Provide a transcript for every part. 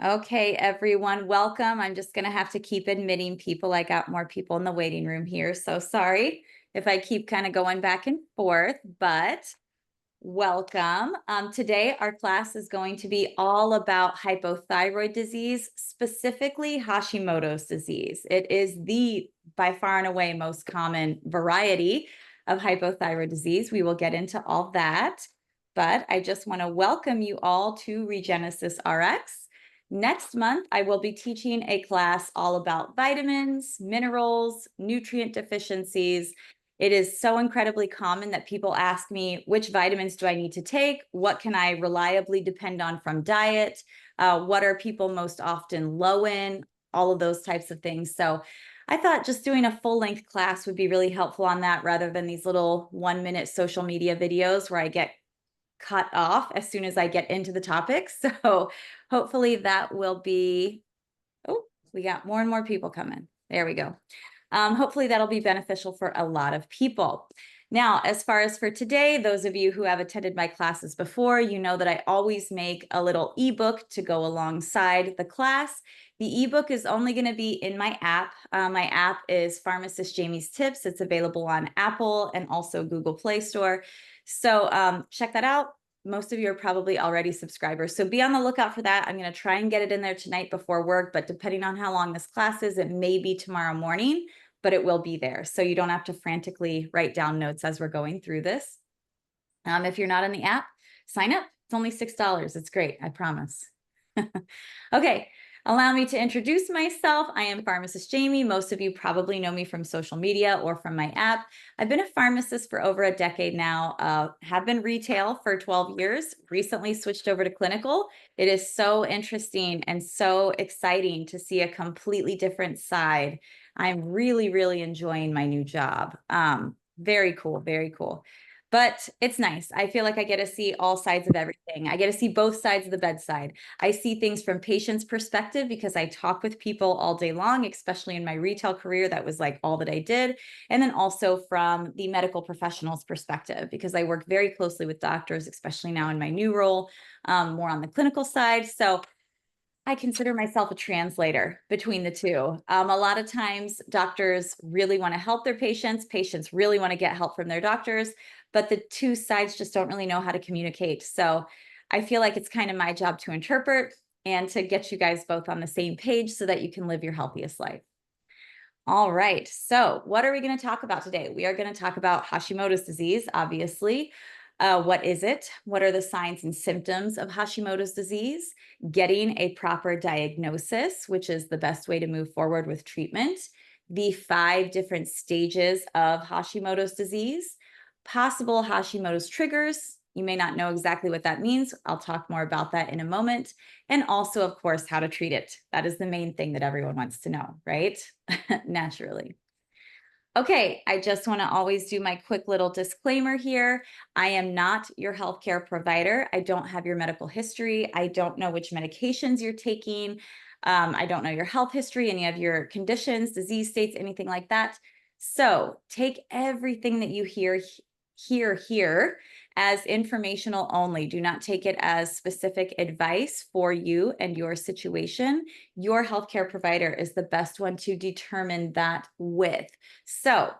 Okay, everyone, welcome. I'm just going to have to keep admitting people. I got more people in the waiting room here. So sorry if I keep kind of going back and forth, but welcome. Today, our class is going to be all about hypothyroid disease, specifically Hashimoto's disease. It is the by far and away most common variety of hypothyroid disease. We will get into all that, but I just want to welcome you all to Regenesis RX. Next month, I will be teaching a class all about vitamins, minerals, nutrient deficiencies. It is so incredibly common that people ask me, which vitamins do I need to take? What can I reliably depend on from diet? What are people most often low in? All of those types of things. So I thought just doing a full length class would be really helpful on that rather than these little 1 minute social media videos where I get cut off as soon as I get into the topic. So hopefully that will be, oh, we got more and more people coming. There we go. Hopefully that'll be beneficial for a lot of people. Now, as far as for today, those of you who have attended my classes before, you know that I always make a little ebook to go alongside the class. The ebook is only going to be in my app. My app is Pharmacist Jamie's Tips. It's available on Apple and also Google Play Store. So check that out. Most of you are probably already subscribers. So be on the lookout for that. I'm going to try and get it in there tonight before work, but depending on how long this class is, it may be tomorrow morning, but it will be there. So you don't have to frantically write down notes as we're going through this. If you're not in the app, sign up. It's only $6. It's great. I promise. Okay. Allow me to introduce myself. I am Pharmacist Jamie. Most of you probably know me from social media or from my app. I've been a pharmacist for over a decade now, have been retail for 12 years, recently switched over to clinical. It is so interesting and so exciting to see a completely different side. I'm really, really enjoying my new job. Very cool, very cool. But it's nice. I feel like I get to see all sides of everything. I get to see both sides of the bedside. I see things from patients' perspective because I talk with people all day long, especially in my retail career. That was like all that I did. And then also from the medical professional's perspective, because I work very closely with doctors, especially now in my new role, more on the clinical side. So I consider myself a translator between the two. A lot of times doctors really want to help their patients. Patients really want to get help from their doctors, but the two sides just don't really know how to communicate. So I feel like it's kind of my job to interpret and to get you guys both on the same page so that you can live your healthiest life. All right, so what are we going to talk about today? We are going to talk about Hashimoto's disease, obviously. What is it? What are the signs and symptoms of Hashimoto's disease? Getting a proper diagnosis, which is the best way to move forward with treatment. The 5 different stages of Hashimoto's disease. Possible Hashimoto's triggers. You may not know exactly what that means. I'll talk more about that in a moment. And also, of course, how to treat it. That is the main thing that everyone wants to know, right? Naturally. Okay, I just want to always do my quick little disclaimer here. I am not your healthcare provider. I don't have your medical history. I don't know which medications you're taking. I don't know your health history, any of your conditions, disease states, anything like that. So take everything that you hear here as informational only. Do not take it as specific advice for you and your situation. Your healthcare provider is the best one to determine that with. So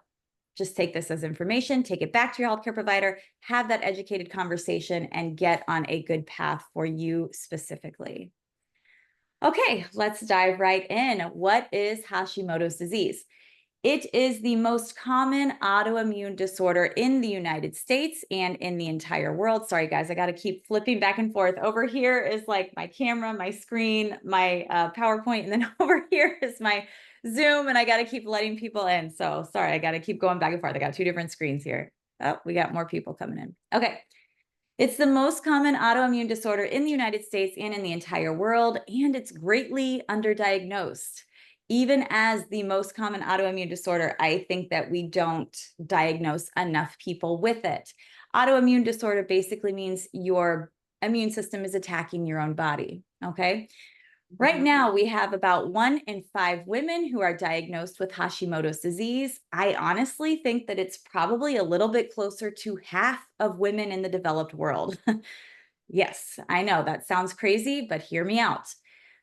just take this as information, take it back to your healthcare provider, have that educated conversation, and get on a good path for you specifically. Okay, let's dive right in. What is Hashimoto's disease? It is the most common autoimmune disorder in the United States and in the entire world. Sorry, guys, I got to keep flipping back and forth. Over here is like my camera, my screen, my PowerPoint, and then over here is my Zoom, and I got to keep letting people in. So sorry, I got to keep going back and forth. I got 2 different screens here. Oh, we got more people coming in. Okay. It's the most common autoimmune disorder in the United States and in the entire world, and it's greatly underdiagnosed. Even as the most common autoimmune disorder, I think that we don't diagnose enough people with it. Autoimmune disorder basically means your immune system is attacking your own body, okay? Right now, we have about 1 in 5 women who are diagnosed with Hashimoto's disease. I honestly think that it's probably a little bit closer to half of women in the developed world. Yes, I know that sounds crazy, but hear me out.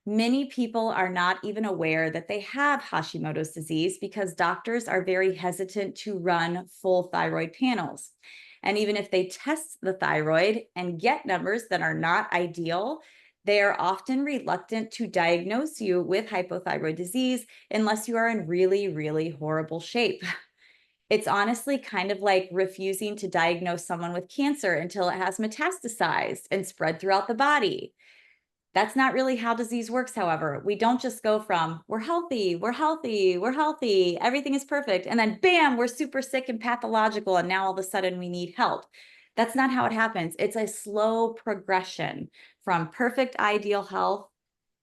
Many people are not even aware that they have Hashimoto's disease because doctors are very hesitant to run full thyroid panels. And even if they test the thyroid and get numbers that are not ideal, they are often reluctant to diagnose you with hypothyroid disease unless you are in really, really horrible shape. It's honestly kind of like refusing to diagnose someone with cancer until it has metastasized and spread throughout the body. That's not really how disease works, however. We don't just go from we're healthy, we're healthy, we're healthy, everything is perfect, and then bam, we're super sick and pathological, and now all of a sudden we need help. That's not how it happens. It's a slow progression from perfect ideal health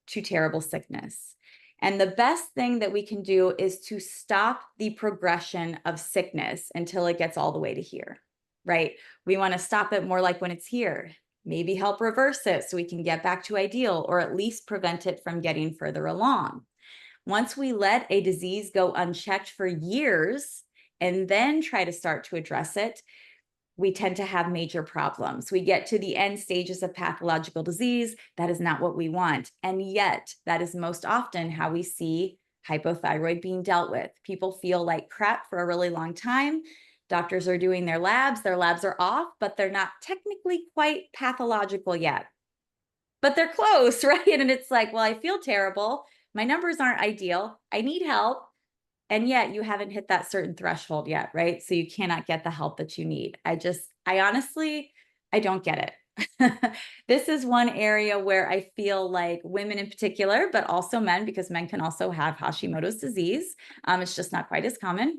to terrible sickness. And the best thing that we can do is to stop the progression of sickness until it gets all the way to here, right? We want to stop it more like when it's here, maybe help reverse it so we can get back to ideal or at least prevent it from getting further along. Once we let a disease go unchecked for years and then try to start to address it, we tend to have major problems. We get to the end stages of pathological disease. That is not what we want. And yet, that is most often how we see hypothyroid being dealt with. People feel like crap for a really long time. Doctors are doing their labs are off, but they're not technically quite pathological yet. But they're close, right? And it's like, well, I feel terrible. My numbers aren't ideal. I need help. And yet you haven't hit that certain threshold yet, right? So you cannot get the help that you need. I honestly, I don't get it. This is one area where I feel like women in particular, but also men, because men can also have Hashimoto's disease. It's just not quite as common.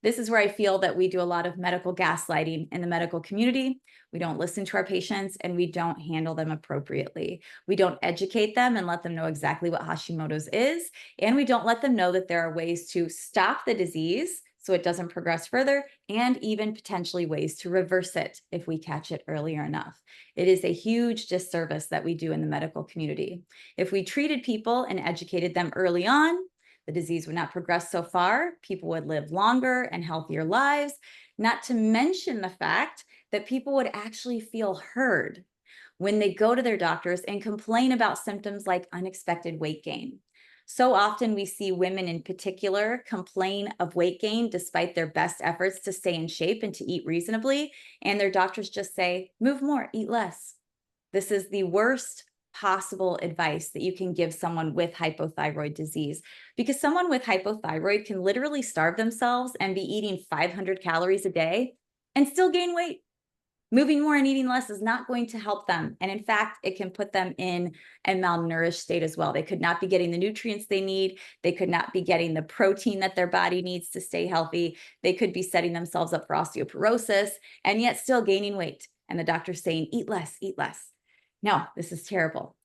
This is where I feel that we do a lot of medical gaslighting in the medical community. We don't listen to our patients and we don't handle them appropriately. We don't educate them and let them know exactly what Hashimoto's is. And we don't let them know that there are ways to stop the disease so it doesn't progress further, and even potentially ways to reverse it if we catch it earlier enough. It is a huge disservice that we do in the medical community. If we treated people and educated them early on, the disease would not progress so far. People would live longer and healthier lives, not to mention the fact that people would actually feel heard when they go to their doctors and complain about symptoms like unexpected weight gain. So often we see women in particular complain of weight gain despite their best efforts to stay in shape and to eat reasonably, and their doctors just say, move more, eat less. This is the worst possible advice that you can give someone with hypothyroid disease, because someone with hypothyroid can literally starve themselves and be eating 500 calories a day and still gain weight. Moving more and eating less is not going to help them. And in fact, it can put them in a malnourished state as well. They could not be getting the nutrients they need. They could not be getting the protein that their body needs to stay healthy. They could be setting themselves up for osteoporosis and yet still gaining weight. And the doctor's saying, eat less, eat less. No, this is terrible.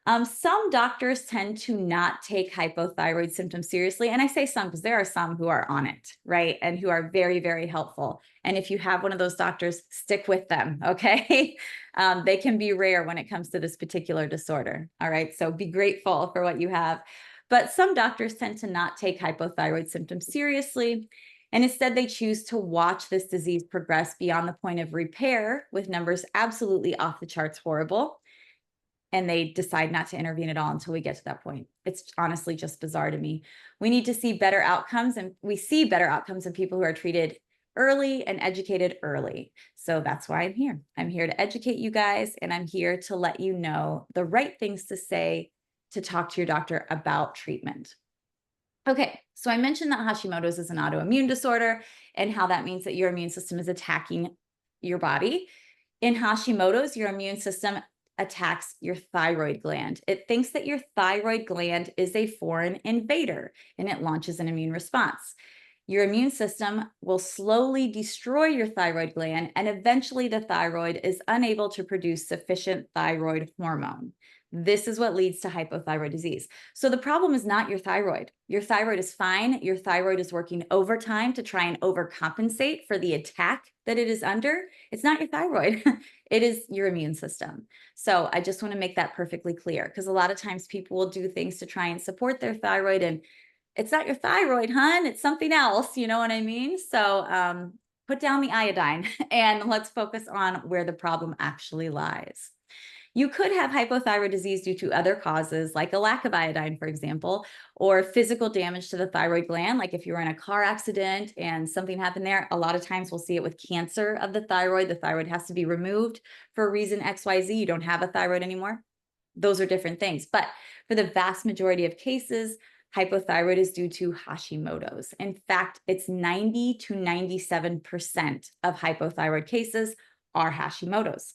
Some doctors tend to not take hypothyroid symptoms seriously. And I say some because there are some who are on it, right? And who are very, very helpful. And if you have one of those doctors, stick with them, okay? They can be rare when it comes to this particular disorder, all right? So be grateful for what you have. But some doctors tend to not take hypothyroid symptoms seriously. And instead, they choose to watch this disease progress beyond the point of repair with numbers absolutely off the charts horrible. And they decide not to intervene at all until we get to that point. It's honestly just bizarre to me. We need to see better outcomes, and we see better outcomes in people who are treated early and educated early. So that's why I'm here. I'm here to educate you guys, and I'm here to let you know the right things to say to talk to your doctor about treatment. Okay, so I mentioned that Hashimoto's is an autoimmune disorder and how that means that your immune system is attacking your body. In Hashimoto's, your immune system attacks your thyroid gland. It thinks that your thyroid gland is a foreign invader and it launches an immune response. Your immune system will slowly destroy your thyroid gland, and eventually the thyroid is unable to produce sufficient thyroid hormone. This is what leads to hypothyroid disease. So the problem is not your thyroid. Your thyroid is fine. Your thyroid is working overtime to try and overcompensate for the attack that it is under. It's not your thyroid. It is your immune system. So I just want to make that perfectly clear, because a lot of times people will do things to try and support their thyroid, and it's not your thyroid, hun. It's something else. You know what I mean? So put down the iodine and let's focus on where the problem actually lies. You could have hypothyroid disease due to other causes, like a lack of iodine, for example, or physical damage to the thyroid gland. Like if you were in a car accident and something happened there, a lot of times we'll see it with cancer of the thyroid. The thyroid has to be removed for a reason XYZ. You don't have a thyroid anymore. Those are different things. But for the vast majority of cases, hypothyroid is due to Hashimoto's. In fact, it's 90 to 97% of hypothyroid cases are Hashimoto's.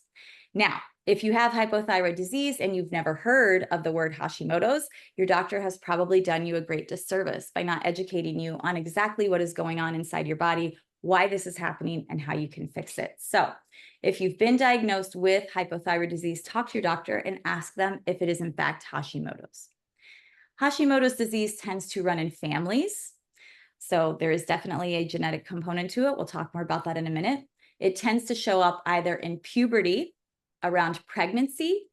Now, if you have hypothyroid disease and you've never heard of the word Hashimoto's, your doctor has probably done you a great disservice by not educating you on exactly what is going on inside your body, why this is happening, and how you can fix it. So if you've been diagnosed with hypothyroid disease, talk to your doctor and ask them if it is in fact Hashimoto's. Hashimoto's disease tends to run in families. So there is definitely a genetic component to it. We'll talk more about that in a minute. It tends to show up either in puberty, around pregnancy,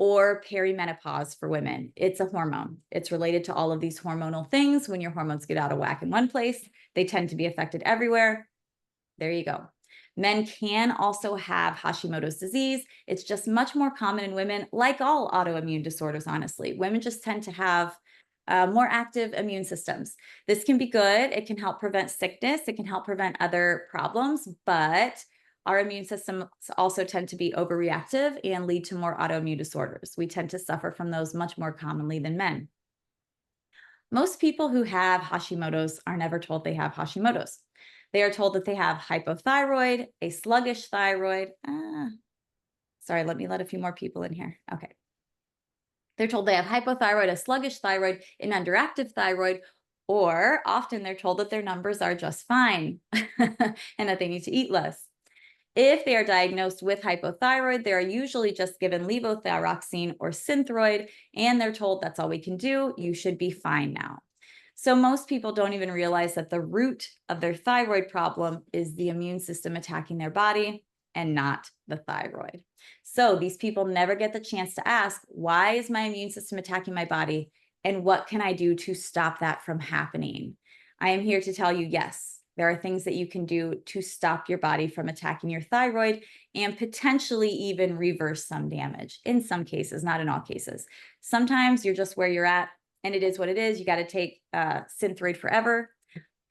or perimenopause for women. It's a hormone. It's related to all of these hormonal things. When your hormones get out of whack in one place, they tend to be affected everywhere. There you go. Men can also have Hashimoto's disease. It's just much more common in women, like all autoimmune disorders, honestly. Women just tend to have more active immune systems. This can be good. It can help prevent sickness. It can help prevent other problems, but our immune systems also tend to be overreactive and lead to more autoimmune disorders. We tend to suffer from those much more commonly than men. Most people who have Hashimoto's are never told they have Hashimoto's. They are told that they have hypothyroid, a sluggish thyroid. Sorry, let me let a few more people in here. Okay. They're told they have hypothyroid, a sluggish thyroid, an underactive thyroid, or often they're told that their numbers are just fine and that they need to eat less. If they are diagnosed with hypothyroid, they are usually just given levothyroxine or Synthroid, and they're told that's all we can do. You should be fine now. So most people don't even realize that the root of their thyroid problem is the immune system attacking their body and not the thyroid. So these people never get the chance to ask, why is my immune system attacking my body? And what can I do to stop that from happening? I am here to tell you, yes, there are things that you can do to stop your body from attacking your thyroid and potentially even reverse some damage in some cases, not in all cases. Sometimes you're just where you're at and it is what it is. You got to take Synthroid forever.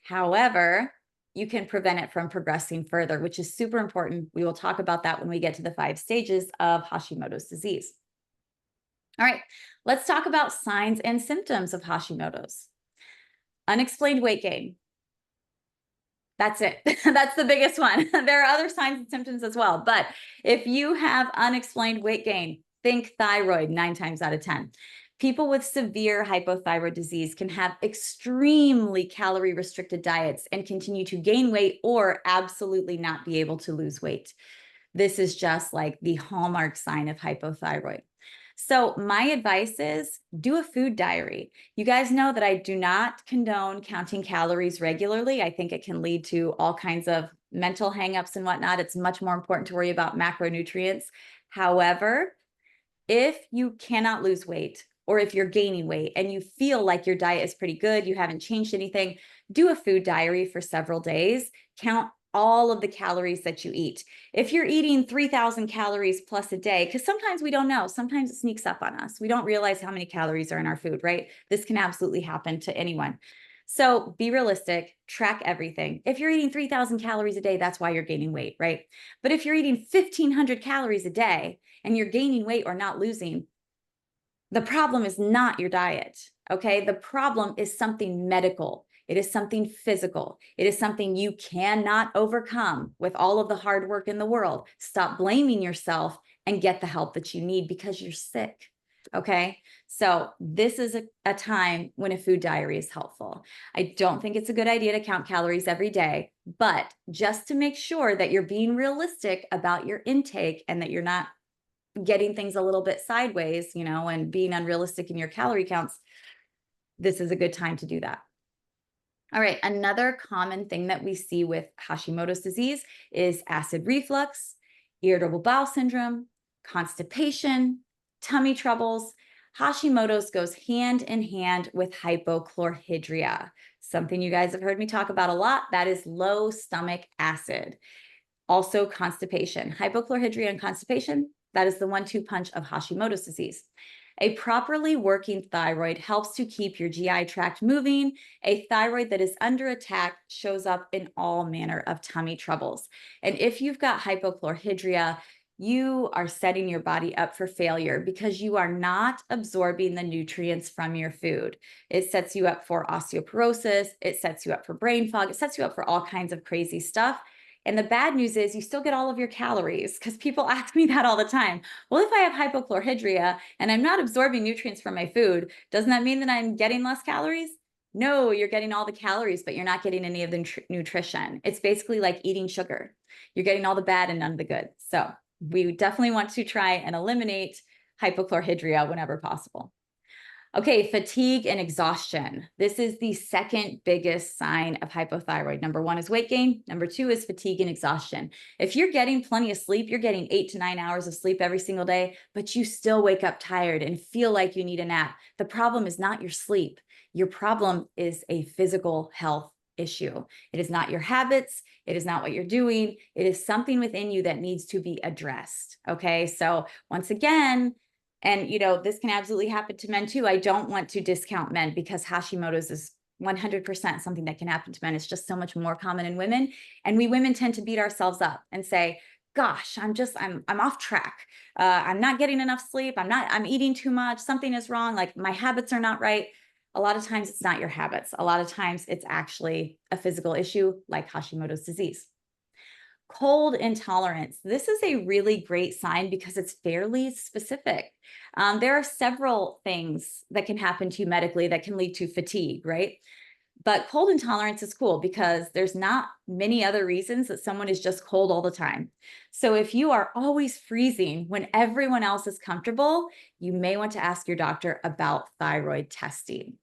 However, you can prevent it from progressing further, which is super important. We will talk about that when we get to the 5 stages of Hashimoto's disease. All right, let's talk about signs and symptoms of Hashimoto's. Unexplained weight gain. That's it. That's the biggest one. There are other signs and symptoms as well. But if you have unexplained weight gain, think thyroid 9 times out of 10. People with severe hypothyroid disease can have extremely calorie restricted diets and continue to gain weight or absolutely not be able to lose weight. This is just like the hallmark sign of hypothyroid. So my advice is do a food diary. You guys know that I do not condone counting calories regularly. I think it can lead to all kinds of mental hangups and whatnot. It's much more important to worry about macronutrients. However, if you cannot lose weight or if you're gaining weight and you feel like your diet is pretty good, you haven't changed anything, do a food diary for several days. Count all of the calories that you eat. If you're eating 3,000 calories plus a day, because sometimes we don't know, sometimes it sneaks up on us. We don't realize how many calories are in our food, right? This can absolutely happen to anyone. So be realistic, track everything. If you're eating 3,000 calories a day, that's why you're gaining weight, right? But if you're eating 1,500 calories a day and you're gaining weight or not losing, the problem is not your diet, okay? The problem is something medical. It is something physical. It is something you cannot overcome with all of the hard work in the world. Stop blaming yourself and get the help that you need because you're sick, okay? So this is a time when a food diary is helpful. I don't think it's a good idea to count calories every day, but just to make sure that you're being realistic about your intake and that you're not getting things a little bit sideways, you know, and being unrealistic in your calorie counts, this is a good time to do that. All right, another common thing that we see with Hashimoto's disease is acid reflux, irritable bowel syndrome, constipation, tummy troubles. Hashimoto's goes hand in hand with hypochlorhydria. Something you guys have heard me talk about a lot, that is low stomach acid. Also constipation, hypochlorhydria and constipation, that is the 1-2 punch of Hashimoto's disease. A properly working thyroid helps to keep your GI tract moving. A thyroid that is under attack shows up in all manner of tummy troubles. And if you've got hypochlorhydria, you are setting your body up for failure because you are not absorbing the nutrients from your food. It sets you up for osteoporosis, it sets you up for brain fog, it sets you up for all kinds of crazy stuff. And the bad news is you still get all of your calories, because people ask me that all the time. Well, if I have hypochlorhydria and I'm not absorbing nutrients from my food, doesn't that mean that I'm getting less calories? No, you're getting all the calories, but you're not getting any of the nutrition. It's basically like eating sugar. You're getting all the bad and none of the good. So we definitely want to try and eliminate hypochlorhydria whenever possible. Okay, fatigue and exhaustion. This is the second biggest sign of hypothyroid. Number 1 is weight gain. Number 2 is fatigue and exhaustion. If you're getting plenty of sleep, you're getting 8 to 9 hours of sleep every single day, but you still wake up tired and feel like you need a nap. The problem is not your sleep. Your problem is a physical health issue. It is not your habits. It is not what you're doing. It is something within you that needs to be addressed. Okay, so once again, and, this can absolutely happen to men too. I don't want to discount men because Hashimoto's is 100% something that can happen to men. It's just so much more common in women. And we women tend to beat ourselves up and say, gosh, I'm off track. I'm not getting enough sleep. I'm eating too much. Something is wrong. Like my habits are not right. A lot of times it's not your habits. A lot of times it's actually a physical issue like Hashimoto's disease. Cold intolerance. This is a really great sign because it's fairly specific. There are several things that can happen to you medically that can lead to fatigue, right? But cold intolerance is cool because there's not many other reasons that someone is just cold all the time. So if you are always freezing when everyone else is comfortable, you may want to ask your doctor about thyroid testing.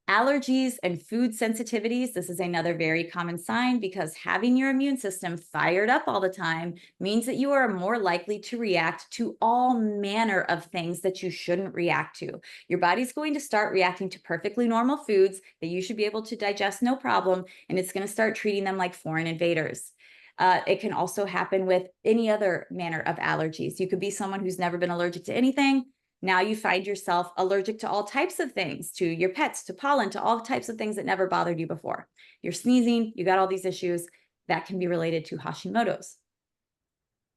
Allergies and food sensitivities, this is another very common sign because having your immune system fired up all the time means that you are more likely to react to all manner of things that you shouldn't react to. Your body's going to start reacting to perfectly normal foods that you should be able to digest no problem, and it's going to start treating them like foreign invaders. It can also happen with any other manner of allergies. You could be someone who's never been allergic to anything. Now you find yourself allergic to all types of things, to your pets, to pollen, to all types of things that never bothered you before. You're sneezing, you got all these issues that can be related to Hashimoto's.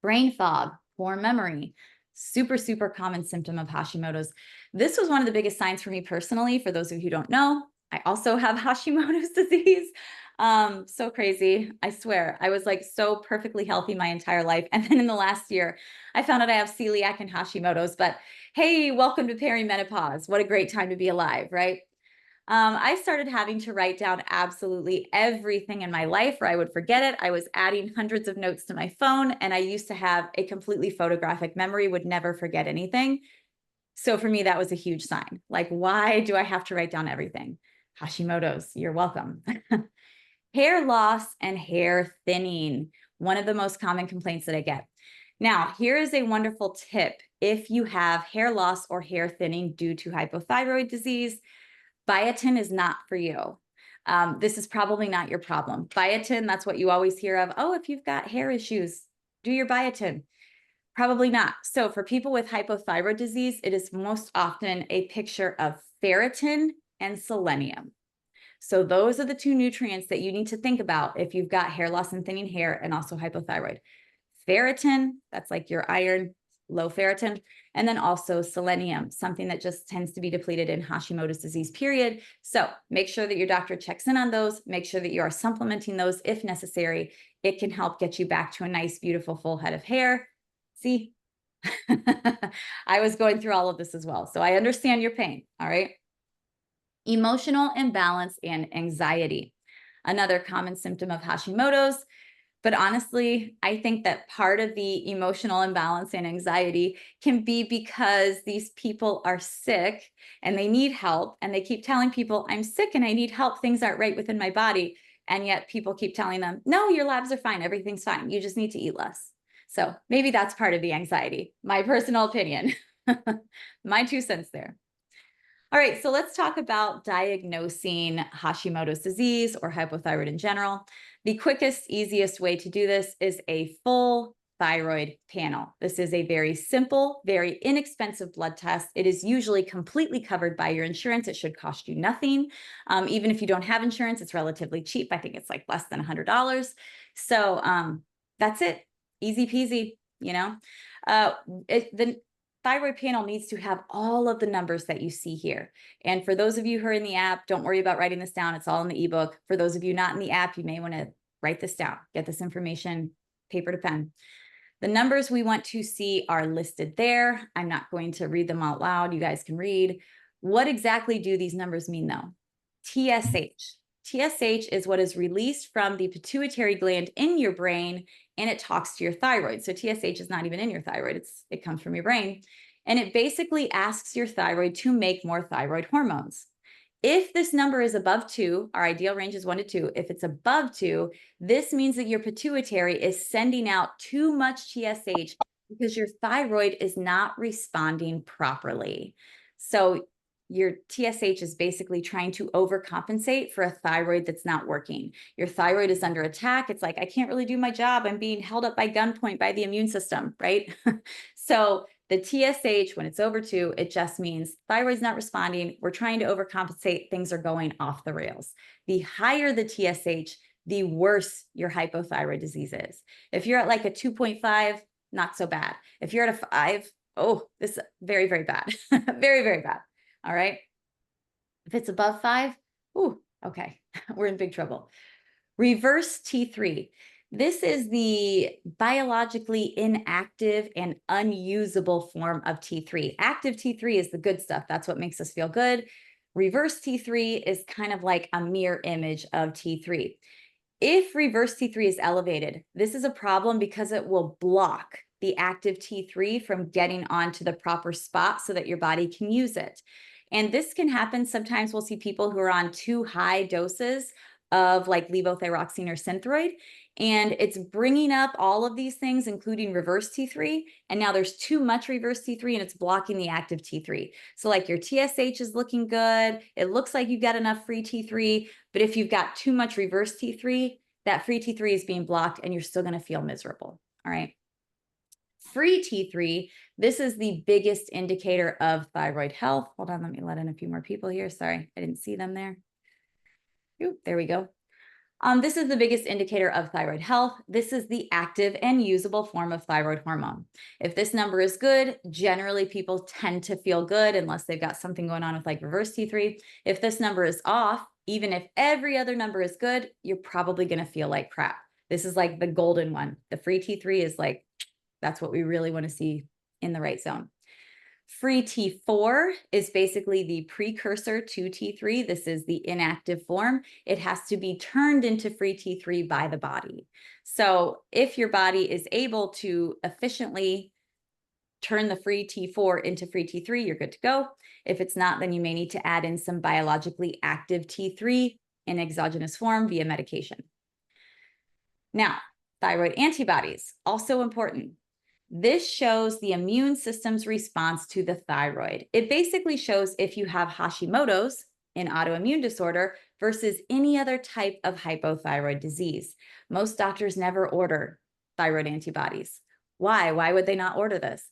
Brain fog, poor memory, super, super common symptom of Hashimoto's. This was one of the biggest signs for me personally. For those of you who don't know, I also have Hashimoto's disease. So crazy. I swear, I was like so perfectly healthy my entire life. And then in the last year, I found out I have celiac and Hashimoto's, but hey, welcome to perimenopause. What a great time to be alive, right? I started having to write down absolutely everything in my life or I would forget it. I was adding hundreds of notes to my phone and I used to have a completely photographic memory, would never forget anything. So for me, that was a huge sign. Like, why do I have to write down everything? Hashimoto's, you're welcome. Hair loss and hair thinning, one of the most common complaints that I get. Now, here is a wonderful tip. If you have hair loss or hair thinning due to hypothyroid disease, biotin is not for you. This is probably not your problem. Biotin, that's what you always hear of. Oh, if you've got hair issues, do your biotin. Probably not. So for people with hypothyroid disease, it is most often a picture of ferritin and selenium. So those are the two nutrients that you need to think about if you've got hair loss and thinning hair and also hypothyroid. Ferritin, that's like your iron, low ferritin, and then also selenium, something that just tends to be depleted in Hashimoto's disease, period. So make sure that your doctor checks in on those, make sure that you are supplementing those if necessary. It can help get you back to a nice, beautiful, full head of hair. See, I was going through all of this as well, so I understand your pain, all right? Emotional imbalance and anxiety, another common symptom of Hashimoto's. But honestly, I think that part of the emotional imbalance and anxiety can be because these people are sick and they need help. And they keep telling people, I'm sick and I need help. Things aren't right within my body. And yet people keep telling them, no, your labs are fine. Everything's fine. You just need to eat less. So maybe that's part of the anxiety. My personal opinion, my 2 cents there. All right, so let's talk about diagnosing Hashimoto's disease or hypothyroid in general. The quickest, easiest way to do this is a full thyroid panel. This is a very simple, very inexpensive blood test. It is usually completely covered by your insurance. It should cost you nothing. Even if you don't have insurance, it's relatively cheap. I think it's like less than $100. So that's it. Easy peasy, you know. The thyroid panel needs to have all of the numbers that you see here. And for those of you who are in the app, don't worry about writing this down. It's all in the ebook. For those of you not in the app, you may want to write this down, get this information, paper to pen. The numbers we want to see are listed there. I'm not going to read them out loud. You guys can read. What exactly do these numbers mean though? TSH. TSH is what is released from the pituitary gland in your brain, and it talks to your thyroid. So TSH is not even in your thyroid. It comes from your brain. And it basically asks your thyroid to make more thyroid hormones. If this number is above 2, our ideal range is 1 to 2. If it's above 2, this means that your pituitary is sending out too much TSH because your thyroid is not responding properly. So your TSH is basically trying to overcompensate for a thyroid that's not working. Your thyroid is under attack. It's like, I can't really do my job. I'm being held up by gunpoint by the immune system, right? So the TSH, when it's over 2, it just means thyroid's not responding. We're trying to overcompensate. Things are going off the rails. The higher the TSH, the worse your hypothyroid disease is. If you're at like a 2.5, not so bad. If you're at a 5, oh, this is very, very bad. Very, very bad. All right. If it's above 5, ooh, okay, we're in big trouble. Reverse T3. This is the biologically inactive and unusable form of T3. Active T3 is the good stuff. That's what makes us feel good. Reverse T3 is kind of like a mirror image of T3. If reverse T3 is elevated, this is a problem because it will block the active T3 from getting onto the proper spot so that your body can use it. And this can happen. Sometimes we'll see people who are on too high doses of like levothyroxine or Synthroid, and it's bringing up all of these things, including reverse T3. And now there's too much reverse T3 and it's blocking the active T3. So like your TSH is looking good. It looks like you've got enough free T3, but if you've got too much reverse T3, that free T3 is being blocked and you're still going to feel miserable. All right. Free T3, this is the biggest indicator of thyroid health. Hold on, let me let in a few more people here. Sorry, I didn't see them there. Ooh, there we go. This is the biggest indicator of thyroid health. This is the active and usable form of thyroid hormone. If this number is good, generally people tend to feel good unless they've got something going on with like reverse T3. If this number is off, even if every other number is good, you're probably going to feel like crap. This is like the golden one. The free T3 is like, that's what we really want to see in the right zone. Free T4 is basically the precursor to T3. This is the inactive form. It has to be turned into free T3 by the body. So if your body is able to efficiently turn the free T4 into free T3, you're good to go. If it's not, then you may need to add in some biologically active T3 in exogenous form via medication. Now, thyroid antibodies, also important. This shows the immune system's response to the thyroid. It basically shows if you have Hashimoto's, an autoimmune disorder, versus any other type of hypothyroid disease. Most doctors never order thyroid antibodies. Why? Why would they not order this?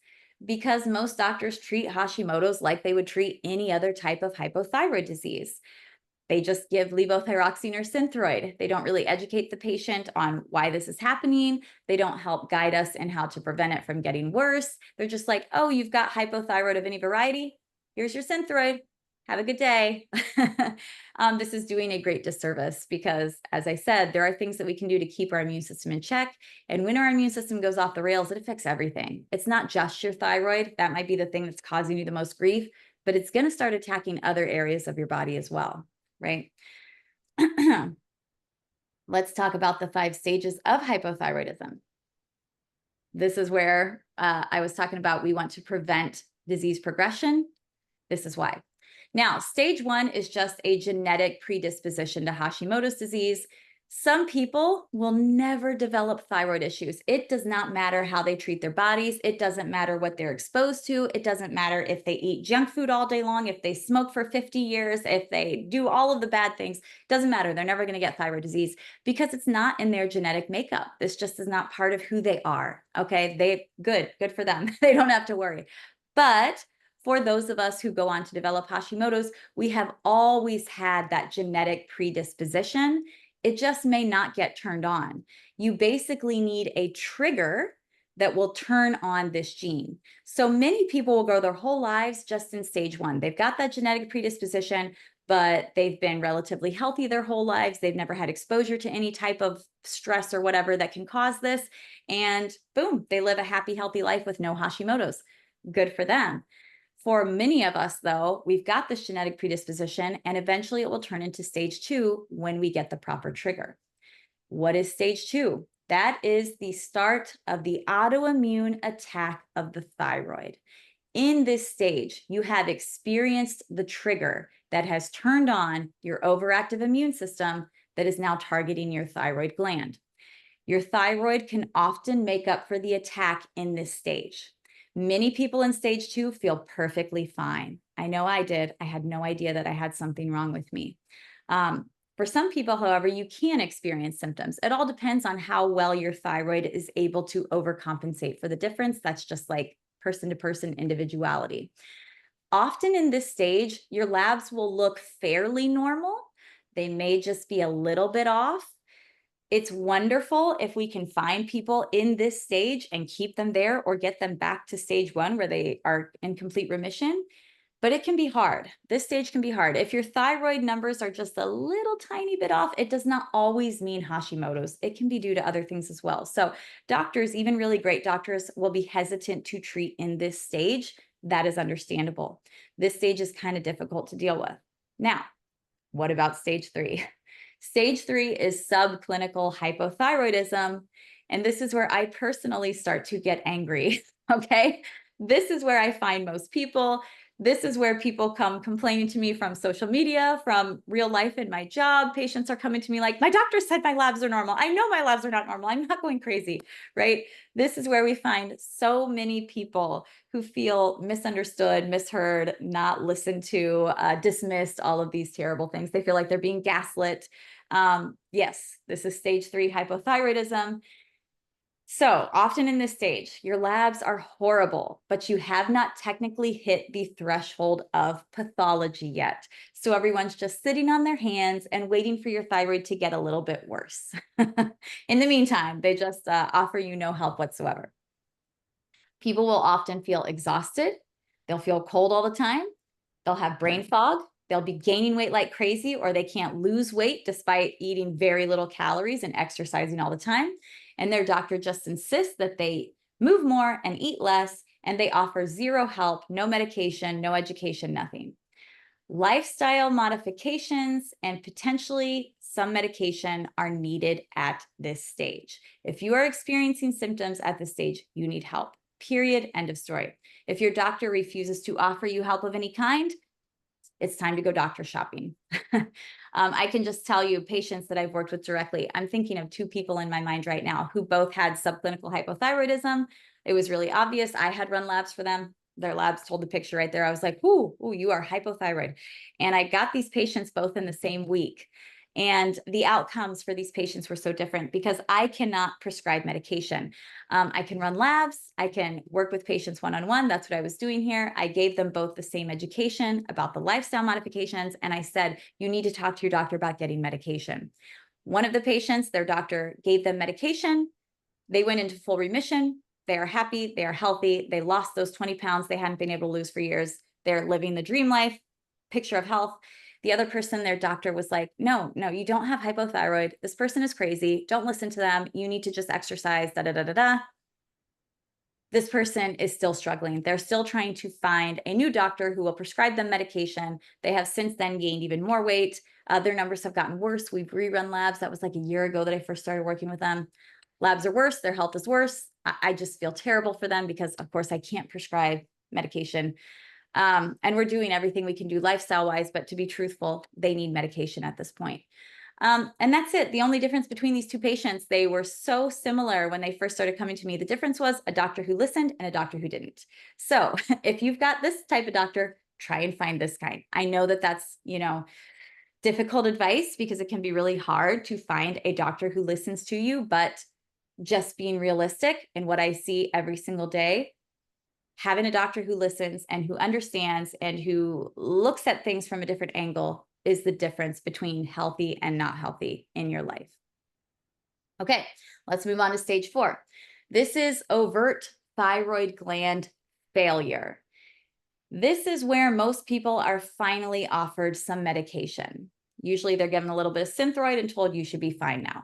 Because most doctors treat Hashimoto's like they would treat any other type of hypothyroid disease. They just give levothyroxine or Synthroid. They don't really educate the patient on why this is happening. They don't help guide us in how to prevent it from getting worse. They're just like, oh, you've got hypothyroid of any variety. Here's your Synthroid. Have a good day. This is doing a great disservice because, as I said, there are things that we can do to keep our immune system in check. And when our immune system goes off the rails, it affects everything. It's not just your thyroid. That might be the thing that's causing you the most grief, but it's going to start attacking other areas of your body as well. Right? Let's talk about the 5 stages of hypothyroidism. This is where I was talking about we want to prevent disease progression. This is why. Now, stage 1 is just a genetic predisposition to Hashimoto's disease. Some people will never develop thyroid issues. It does not matter how they treat their bodies. It doesn't matter what they're exposed to. It doesn't matter if they eat junk food all day long, if they smoke for 50 years, if they do all of the bad things. Doesn't matter. They're never going to get thyroid disease because it's not in their genetic makeup. This just is not part of who they are. Okay. Good for them. They don't have to worry. But for those of us who go on to develop Hashimoto's, we have always had that genetic predisposition. It just may not get turned on. You basically need a trigger that will turn on this gene. So many people will go their whole lives just in stage 1. They've got that genetic predisposition, but they've been relatively healthy their whole lives. They've never had exposure to any type of stress or whatever that can cause this. And boom, they live a happy, healthy life with no Hashimoto's. Good for them. For many of us, though, we've got this genetic predisposition, and eventually it will turn into stage 2 when we get the proper trigger. What is stage 2? That is the start of the autoimmune attack of the thyroid. In this stage, you have experienced the trigger that has turned on your overactive immune system that is now targeting your thyroid gland. Your thyroid can often make up for the attack in this stage. Many people in stage 2 feel perfectly fine. I know I did. I had no idea that I had something wrong with me. For some people, however, you can experience symptoms. It all depends on how well your thyroid is able to overcompensate for the difference. That's just like person to person individuality. Often in this stage, your labs will look fairly normal. They may just be a little bit off. It's wonderful if we can find people in this stage and keep them there or get them back to stage 1 where they are in complete remission, but it can be hard. This stage can be hard. If your thyroid numbers are just a little tiny bit off, it does not always mean Hashimoto's. It can be due to other things as well. So doctors, even really great doctors, will be hesitant to treat in this stage. That is understandable. This stage is kind of difficult to deal with. Now, what about stage 3? Stage 3 is subclinical hypothyroidism. And this is where I personally start to get angry. Okay. This is where I find most people. This is where people come complaining to me from social media, from real life in my job. Patients are coming to me like, my doctor said my labs are normal. I know my labs are not normal. I'm not going crazy, right? This is where we find so many people who feel misunderstood, misheard, not listened to, dismissed, all of these terrible things. They feel like they're being gaslit. Yes, this is stage 3 hypothyroidism. So often in this stage, your labs are horrible, but you have not technically hit the threshold of pathology yet. So everyone's just sitting on their hands and waiting for your thyroid to get a little bit worse. In the meantime, they just offer you no help whatsoever. People will often feel exhausted. They'll feel cold all the time. They'll have brain fog. They'll be gaining weight like crazy, or they can't lose weight despite eating very little calories and exercising all the time. And their doctor just insists that they move more and eat less, and they offer zero help, no medication, no education, nothing. Lifestyle modifications and potentially some medication are needed at this stage. If you are experiencing symptoms at this stage, you need help. Period. End of story. If your doctor refuses to offer you help of any kind, it's time to go doctor shopping. I can just tell you patients that I've worked with directly. I'm thinking of 2 people in my mind right now who both had subclinical hypothyroidism. It was really obvious. I had run labs for them. Their labs told the picture right there. I was like, ooh, you are hypothyroid. And I got these patients both in the same week. And the outcomes for these patients were so different because I cannot prescribe medication. I can run labs. I can work with patients one-on-one. That's what I was doing here. I gave them both the same education about the lifestyle modifications. And I said, you need to talk to your doctor about getting medication. One of the patients, their doctor gave them medication. They went into full remission. They are happy. They are healthy. They lost those 20 pounds they hadn't been able to lose for years. They're living the dream life, picture of health. The other person, their doctor was like, no, you don't have hypothyroid. This person is crazy. Don't listen to them. You need to just exercise, da, da, da, da, da. This person is still struggling. They're still trying to find a new doctor who will prescribe them medication. They have since then gained even more weight. Their numbers have gotten worse. We've rerun labs. That was like a year ago that I first started working with them. Labs are worse. Their health is worse. I just feel terrible for them because, of course, I can't prescribe medication. And we're doing everything we can do lifestyle-wise, but to be truthful, they need medication at this point. And that's it. The only difference between these two patients, they were so similar when they first started coming to me. The difference was a doctor who listened and a doctor who didn't. So if you've got this type of doctor, try and find this kind. I know that that's, difficult advice because it can be really hard to find a doctor who listens to you, but just being realistic in what I see every single day, having a doctor who listens and who understands and who looks at things from a different angle is the difference between healthy and not healthy in your life. Okay, let's move on to stage 4. This is overt thyroid gland failure. This is where most people are finally offered some medication. Usually they're given a little bit of Synthroid and told you should be fine now.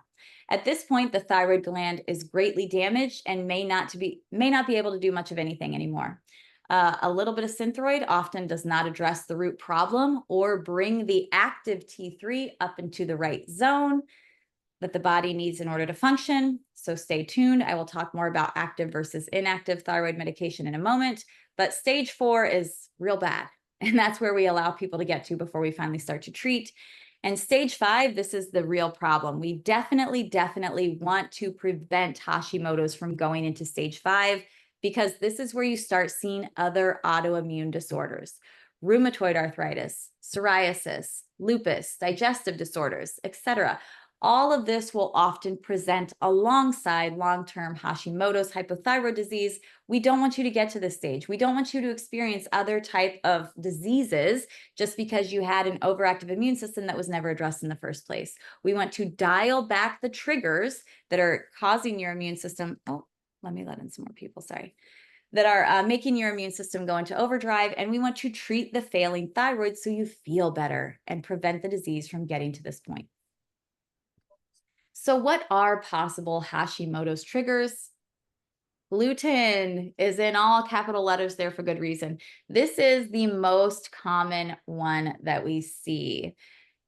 At this point, the thyroid gland is greatly damaged and may not be able to do much of anything anymore. A little bit of Synthroid often does not address the root problem or bring the active T3 up into the right zone that the body needs in order to function. So stay tuned. I will talk more about active versus inactive thyroid medication in a moment, but stage 4 is real bad. And that's where we allow people to get to before we finally start to treat. And stage 5, this is the real problem. We definitely want to prevent Hashimoto's from going into stage 5, because this is where you start seeing other autoimmune disorders, rheumatoid arthritis, psoriasis, lupus, digestive disorders, etc. All of this will often present alongside long-term Hashimoto's hypothyroid disease. We don't want you to get to this stage. We don't want you to experience other type of diseases just because you had an overactive immune system that was never addressed in the first place. We want to dial back the triggers that are causing your immune system. Oh, let me let in some more people, sorry. That are making your immune system go into overdrive. And we want to treat the failing thyroid so you feel better and prevent the disease from getting to this point. So what are possible Hashimoto's triggers? Gluten is in all capital letters there for good reason. This is the most common one that we see.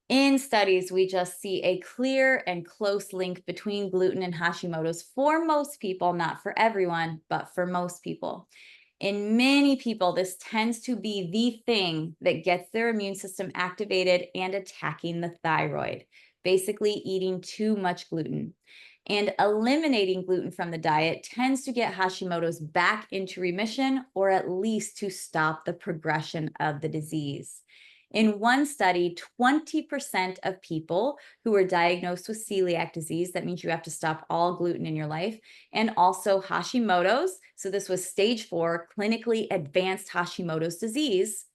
In studies, we just see a clear and close link between gluten and Hashimoto's for most people, not for everyone, but for most people. In many people, this tends to be the thing that gets their immune system activated and attacking the thyroid, basically eating too much gluten. And eliminating gluten from the diet tends to get Hashimoto's back into remission, or at least to stop the progression of the disease. In one study, 20% of people who were diagnosed with celiac disease, that means you have to stop all gluten in your life, and also Hashimoto's, so this was stage 4, clinically advanced Hashimoto's disease,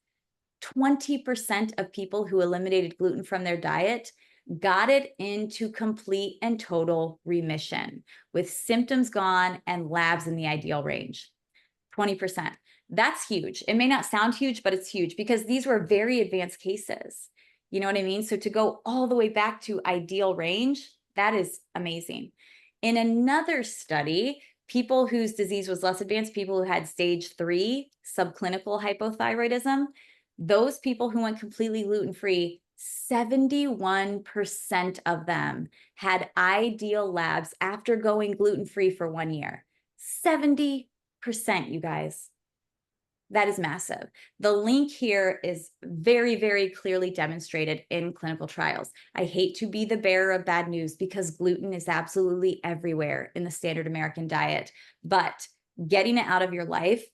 20% of people who eliminated gluten from their diet got it into complete and total remission with symptoms gone and labs in the ideal range. 20%. That's huge. It may not sound huge, but it's huge because these were very advanced cases. You know what I mean? So to go all the way back to ideal range, that is amazing. In another study, people whose disease was less advanced, people who had stage 3 subclinical hypothyroidism, those people who went completely gluten-free, 71% of them had ideal labs after going gluten-free for 1 year. 70%, you guys. That is massive. The link here is very clearly demonstrated in clinical trials. I hate to be the bearer of bad news because gluten is absolutely everywhere in the standard American diet, but getting it out of your life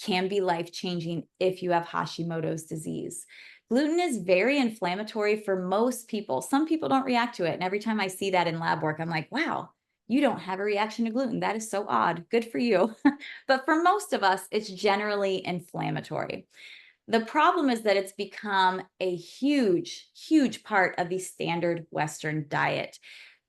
can be life-changing if you have Hashimoto's disease. Gluten is very inflammatory for most people. Some people don't react to it. And every time I see that in lab work, I'm like, wow, you don't have a reaction to gluten. That is so odd. Good for you. But for most of us, it's generally inflammatory. The problem is that it's become a huge part of the standard Western diet.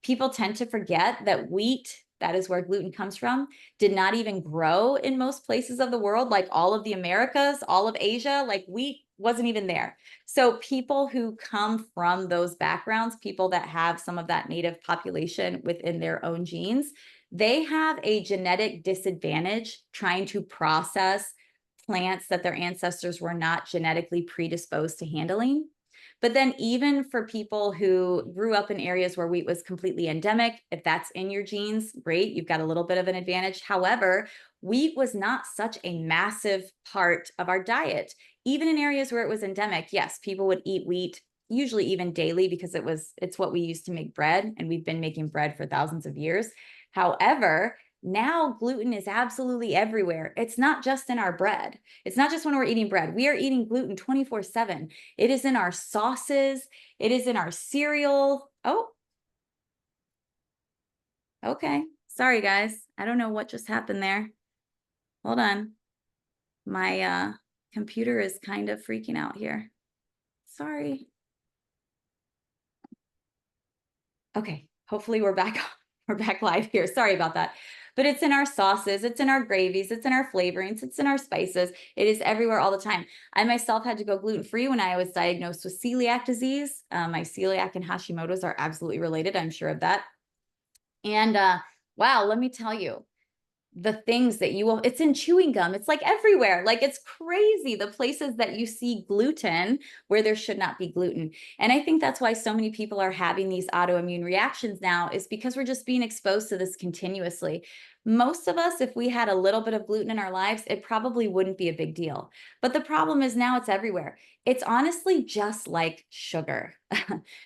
People tend to forget that wheat, that is where gluten comes from, did not even grow in most places of the world, like all of the Americas, all of Asia, like wheat wasn't even there. So people who come from those backgrounds, people that have some of that native population within their own genes, they have a genetic disadvantage trying to process plants that their ancestors were not genetically predisposed to handling. But then even for people who grew up in areas where wheat was completely endemic, if that's in your genes, great, you've got a little bit of an advantage. However, wheat was not such a massive part of our diet. Even in areas where it was endemic, yes, people would eat wheat, usually even daily because it's what we use to make bread, and we've been making bread for thousands of years. However, now gluten is absolutely everywhere. It's not just in our bread. It's not just when we're eating bread. We are eating gluten 24/7. It is in our sauces. It is in our cereal. Oh, okay. Sorry, guys. I don't know what just happened there. Hold on. My computer is kind of freaking out here. Sorry. Okay, hopefully we're back. We're back live here. Sorry about that. But it's in our sauces, it's in our gravies, it's in our flavorings, it's in our spices. It is everywhere all the time. I myself had to go gluten-free when I was diagnosed with celiac disease. My celiac and Hashimoto's are absolutely related. I'm sure of that. And wow, let me tell you, the things that you will, it's in chewing gum. It's like everywhere. Like it's crazy the places that you see gluten where there should not be gluten. And I think that's why so many people are having these autoimmune reactions now, is because we're just being exposed to this continuously. Most of us, if we had a little bit of gluten in our lives, it probably wouldn't be a big deal. But the problem is now it's everywhere. It's honestly just like sugar.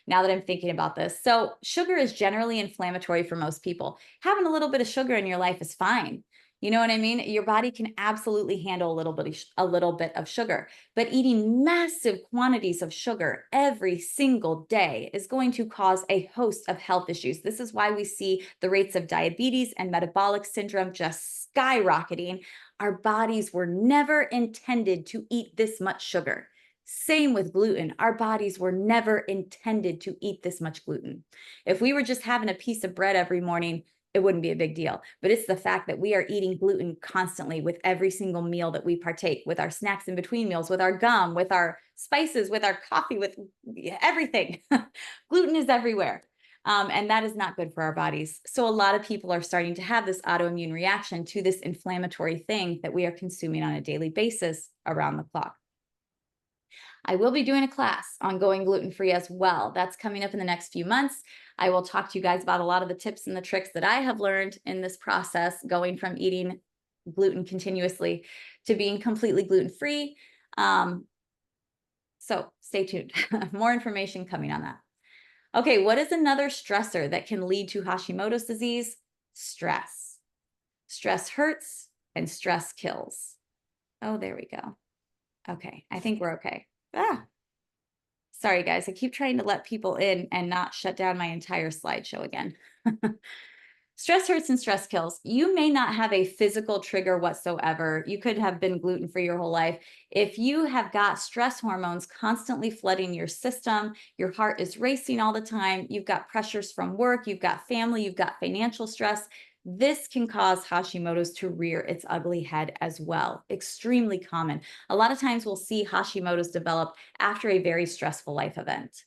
Now that I'm thinking about this. So sugar is generally inflammatory for most people. Having a little bit of sugar in your life is fine. You know what I mean? Your body can absolutely handle a little bit of sugar, but eating massive quantities of sugar every single day is going to cause a host of health issues. This is why we see the rates of diabetes and metabolic syndrome just skyrocketing. Our bodies were never intended to eat this much sugar. Same with gluten. Our bodies were never intended to eat this much gluten. If we were just having a piece of bread every morning, it wouldn't be a big deal. But it's the fact that we are eating gluten constantly with every single meal that we partake, with our snacks in between meals, with our gum, with our spices, with our coffee, with everything. Gluten is everywhere. And that is not good for our bodies. So a lot of people are starting to have this autoimmune reaction to this inflammatory thing that we are consuming on a daily basis around the clock. I will be doing a class on going gluten-free as well. That's coming up in the next few months. I will talk to you guys about a lot of the tips and the tricks that I have learned in this process, going from eating gluten continuously to being completely gluten-free. So stay tuned. More information coming on that. Okay, what is another stressor that can lead to Hashimoto's disease? Stress. Stress hurts and stress kills. Oh, there we go. Okay, I think we're okay. Sorry, guys. I keep trying to let people in and not shut down my entire slideshow again. Stress hurts and stress kills. You may not have a physical trigger whatsoever. You could have been gluten-free your whole life. If you have got stress hormones constantly flooding your system, your heart is racing all the time, you've got pressures from work, you've got family, you've got financial stress, this can cause Hashimoto's to rear its ugly head as well. Extremely common. A lot of times we'll see Hashimoto's develop after a very stressful life event.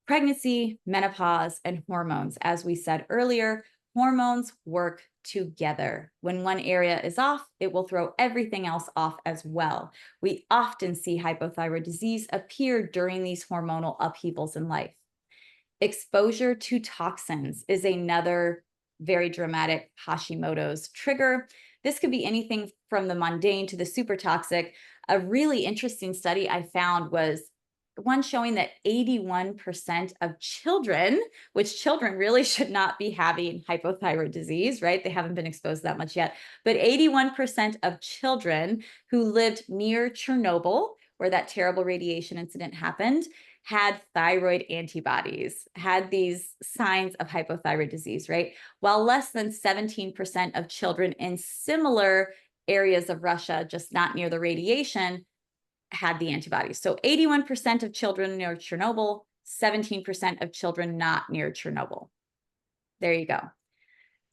Pregnancy, menopause, and hormones. As we said earlier, hormones work together. When one area is off, it will throw everything else off as well. We often see hypothyroid disease appear during these hormonal upheavals in life. Exposure to toxins is another very dramatic Hashimoto's trigger. This could be anything from the mundane to the super toxic. A really interesting study I found was one showing that 81% of children, which children really should not be having hypothyroid disease, right? They haven't been exposed that much yet, but 81% of children who lived near Chernobyl, where that terrible radiation incident happened, had thyroid antibodies, had these signs of hypothyroid disease, right? While less than 17% of children in similar areas of Russia, just not near the radiation, had the antibodies. So 81% of children near Chernobyl, 17% of children not near Chernobyl. There you go.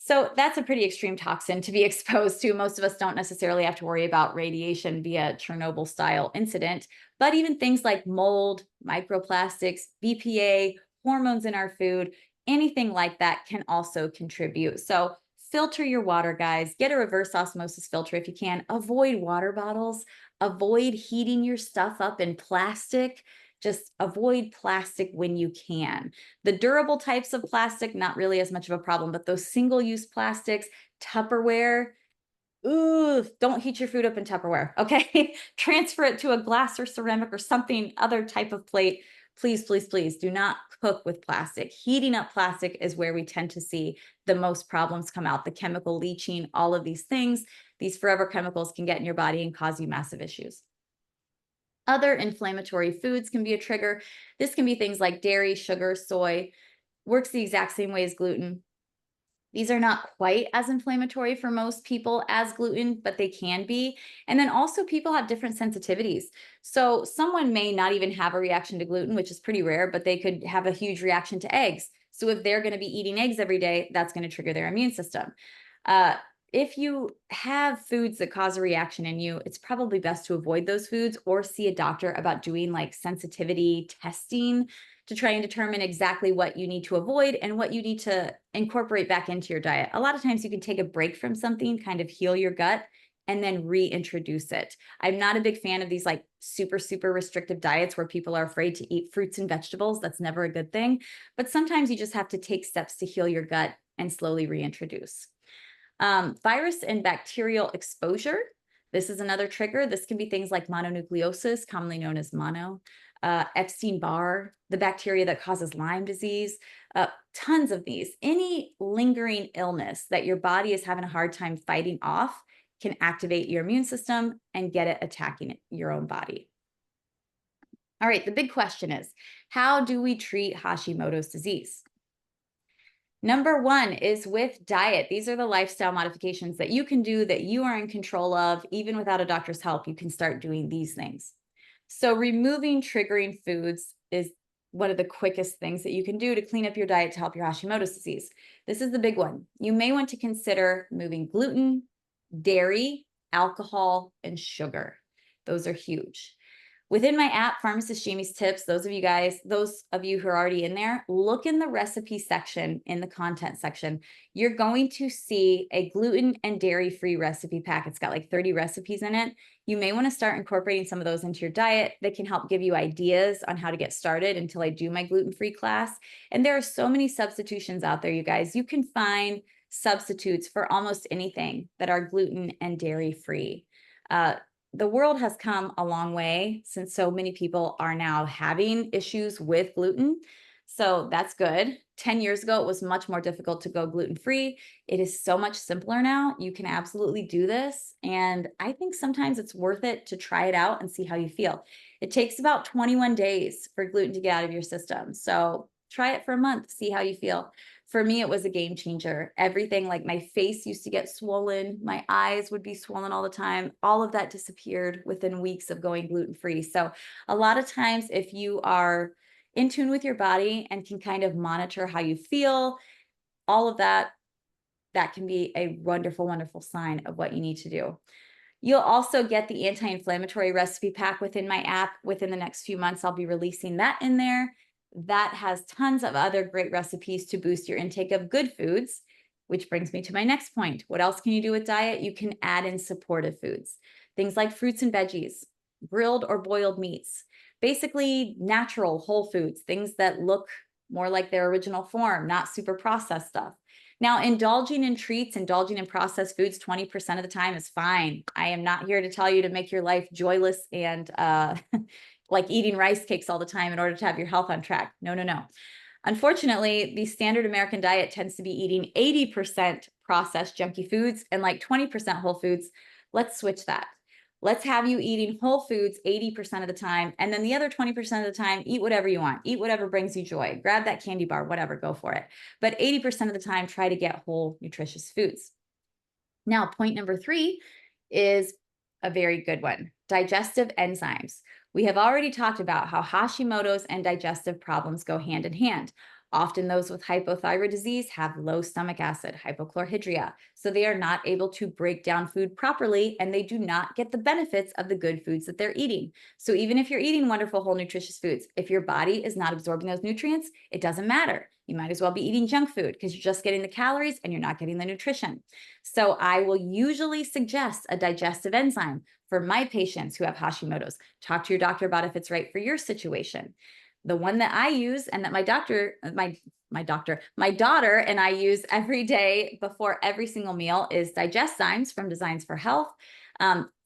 So that's a pretty extreme toxin to be exposed to. Most of us don't necessarily have to worry about radiation via Chernobyl style incident, but even things like mold, microplastics, BPA, hormones in our food, anything like that can also contribute. So filter your water, guys. Get a reverse osmosis filter if you can. Avoid water bottles. Avoid heating your stuff up in plastic. Just avoid plastic when you can. The durable types of plastic, not really as much of a problem, but those single-use plastics, Tupperware, ooh, don't heat your food up in Tupperware, okay? Transfer it to a glass or ceramic or something, other type of plate. Please, please, please do not cook with plastic. Heating up plastic is where we tend to see the most problems come out. The chemical leaching, all of these things, these forever chemicals can get in your body and cause you massive issues. Other inflammatory foods can be a trigger. This can be things like dairy, sugar, soy. Works the exact same way as gluten. These are not quite as inflammatory for most people as gluten, but they can be. And then also people have different sensitivities. So someone may not even have a reaction to gluten, which is pretty rare, but they could have a huge reaction to eggs. So if they're going to be eating eggs every day, that's going to trigger their immune system. If you have foods that cause a reaction in you, it's probably best to avoid those foods or see a doctor about doing like sensitivity testing to try and determine exactly what you need to avoid and what you need to incorporate back into your diet. A lot of times you can take a break from something, kind of heal your gut, and then reintroduce it. I'm not a big fan of these like super, super restrictive diets where people are afraid to eat fruits and vegetables. That's never a good thing. But sometimes you just have to take steps to heal your gut and slowly reintroduce. Virus and bacterial exposure. This is another trigger. This can be things like mononucleosis, commonly known as mono, Epstein-Barr, the bacteria that causes Lyme disease, tons of these. Any lingering illness that your body is having a hard time fighting off can activate your immune system and get it attacking your own body. All right, the big question is, how do we treat Hashimoto's disease? Number one is with diet. These are the lifestyle modifications that you can do that you are in control of. Even without a doctor's help, you can start doing these things. So removing triggering foods is one of the quickest things that you can do to clean up your diet to help your Hashimoto's disease. This is the big one. You may want to consider removing gluten, dairy, alcohol, and sugar. Those are huge. Within my app, Pharmacist Jamie's Tips, those of you who are already in there, look in the recipe section, in the content section. You're going to see a gluten and dairy-free recipe pack. It's got like 30 recipes in it. You may want to start incorporating some of those into your diet. That can help give you ideas on how to get started until I do my gluten-free class. And there are so many substitutions out there, you guys. You can find substitutes for almost anything that are gluten and dairy-free. The world has come a long way since so many people are now having issues with gluten. So that's good. 10 years ago, it was much more difficult to go gluten-free. It is so much simpler now. You can absolutely do this. And I think sometimes it's worth it to try it out and see how you feel. It takes about 21 days for gluten to get out of your system. So try it for a month, see how you feel. For me, it was a game changer. Everything, like my face used to get swollen, my eyes would be swollen all the time. All of that disappeared within weeks of going gluten-free. So a lot of times, if you are in tune with your body and can kind of monitor how you feel, all of that, that can be a wonderful, wonderful sign of what you need to do. You'll also get the anti-inflammatory recipe pack within my app. Within the next few months, I'll be releasing that in there. That has tons of other great recipes to boost your intake of good foods, which brings me to my next point. What else can you do with diet? You can add in supportive foods, things like fruits and veggies, grilled or boiled meats, basically natural whole foods, things that look more like their original form, not super processed stuff. Now, indulging in treats, indulging in processed foods 20% of the time is fine. I am not here to tell you to make your life joyless and like eating rice cakes all the time in order to have your health on track. No, no, no. Unfortunately, the standard American diet tends to be eating 80% processed junky foods and like 20% whole foods. Let's switch that. Let's have you eating whole foods 80% of the time. And then the other 20% of the time, eat whatever you want. Eat whatever brings you joy. Grab that candy bar, whatever, go for it. But 80% of the time, try to get whole, nutritious foods. Now, point number 3 is a very good one. Digestive enzymes. We have already talked about how Hashimoto's and digestive problems go hand in hand. Often those with hypothyroid disease have low stomach acid, hypochlorhydria, so they are not able to break down food properly and they do not get the benefits of the good foods that they're eating. So even if you're eating wonderful, whole, nutritious foods, if your body is not absorbing those nutrients, it doesn't matter. You might as well be eating junk food because you're just getting the calories and you're not getting the nutrition. So I will usually suggest a digestive enzyme for my patients who have Hashimoto's. Talk to your doctor about if it's right for your situation. The one that I use and that my daughter and I use every day before every single meal is Digestimes from Designs for Health.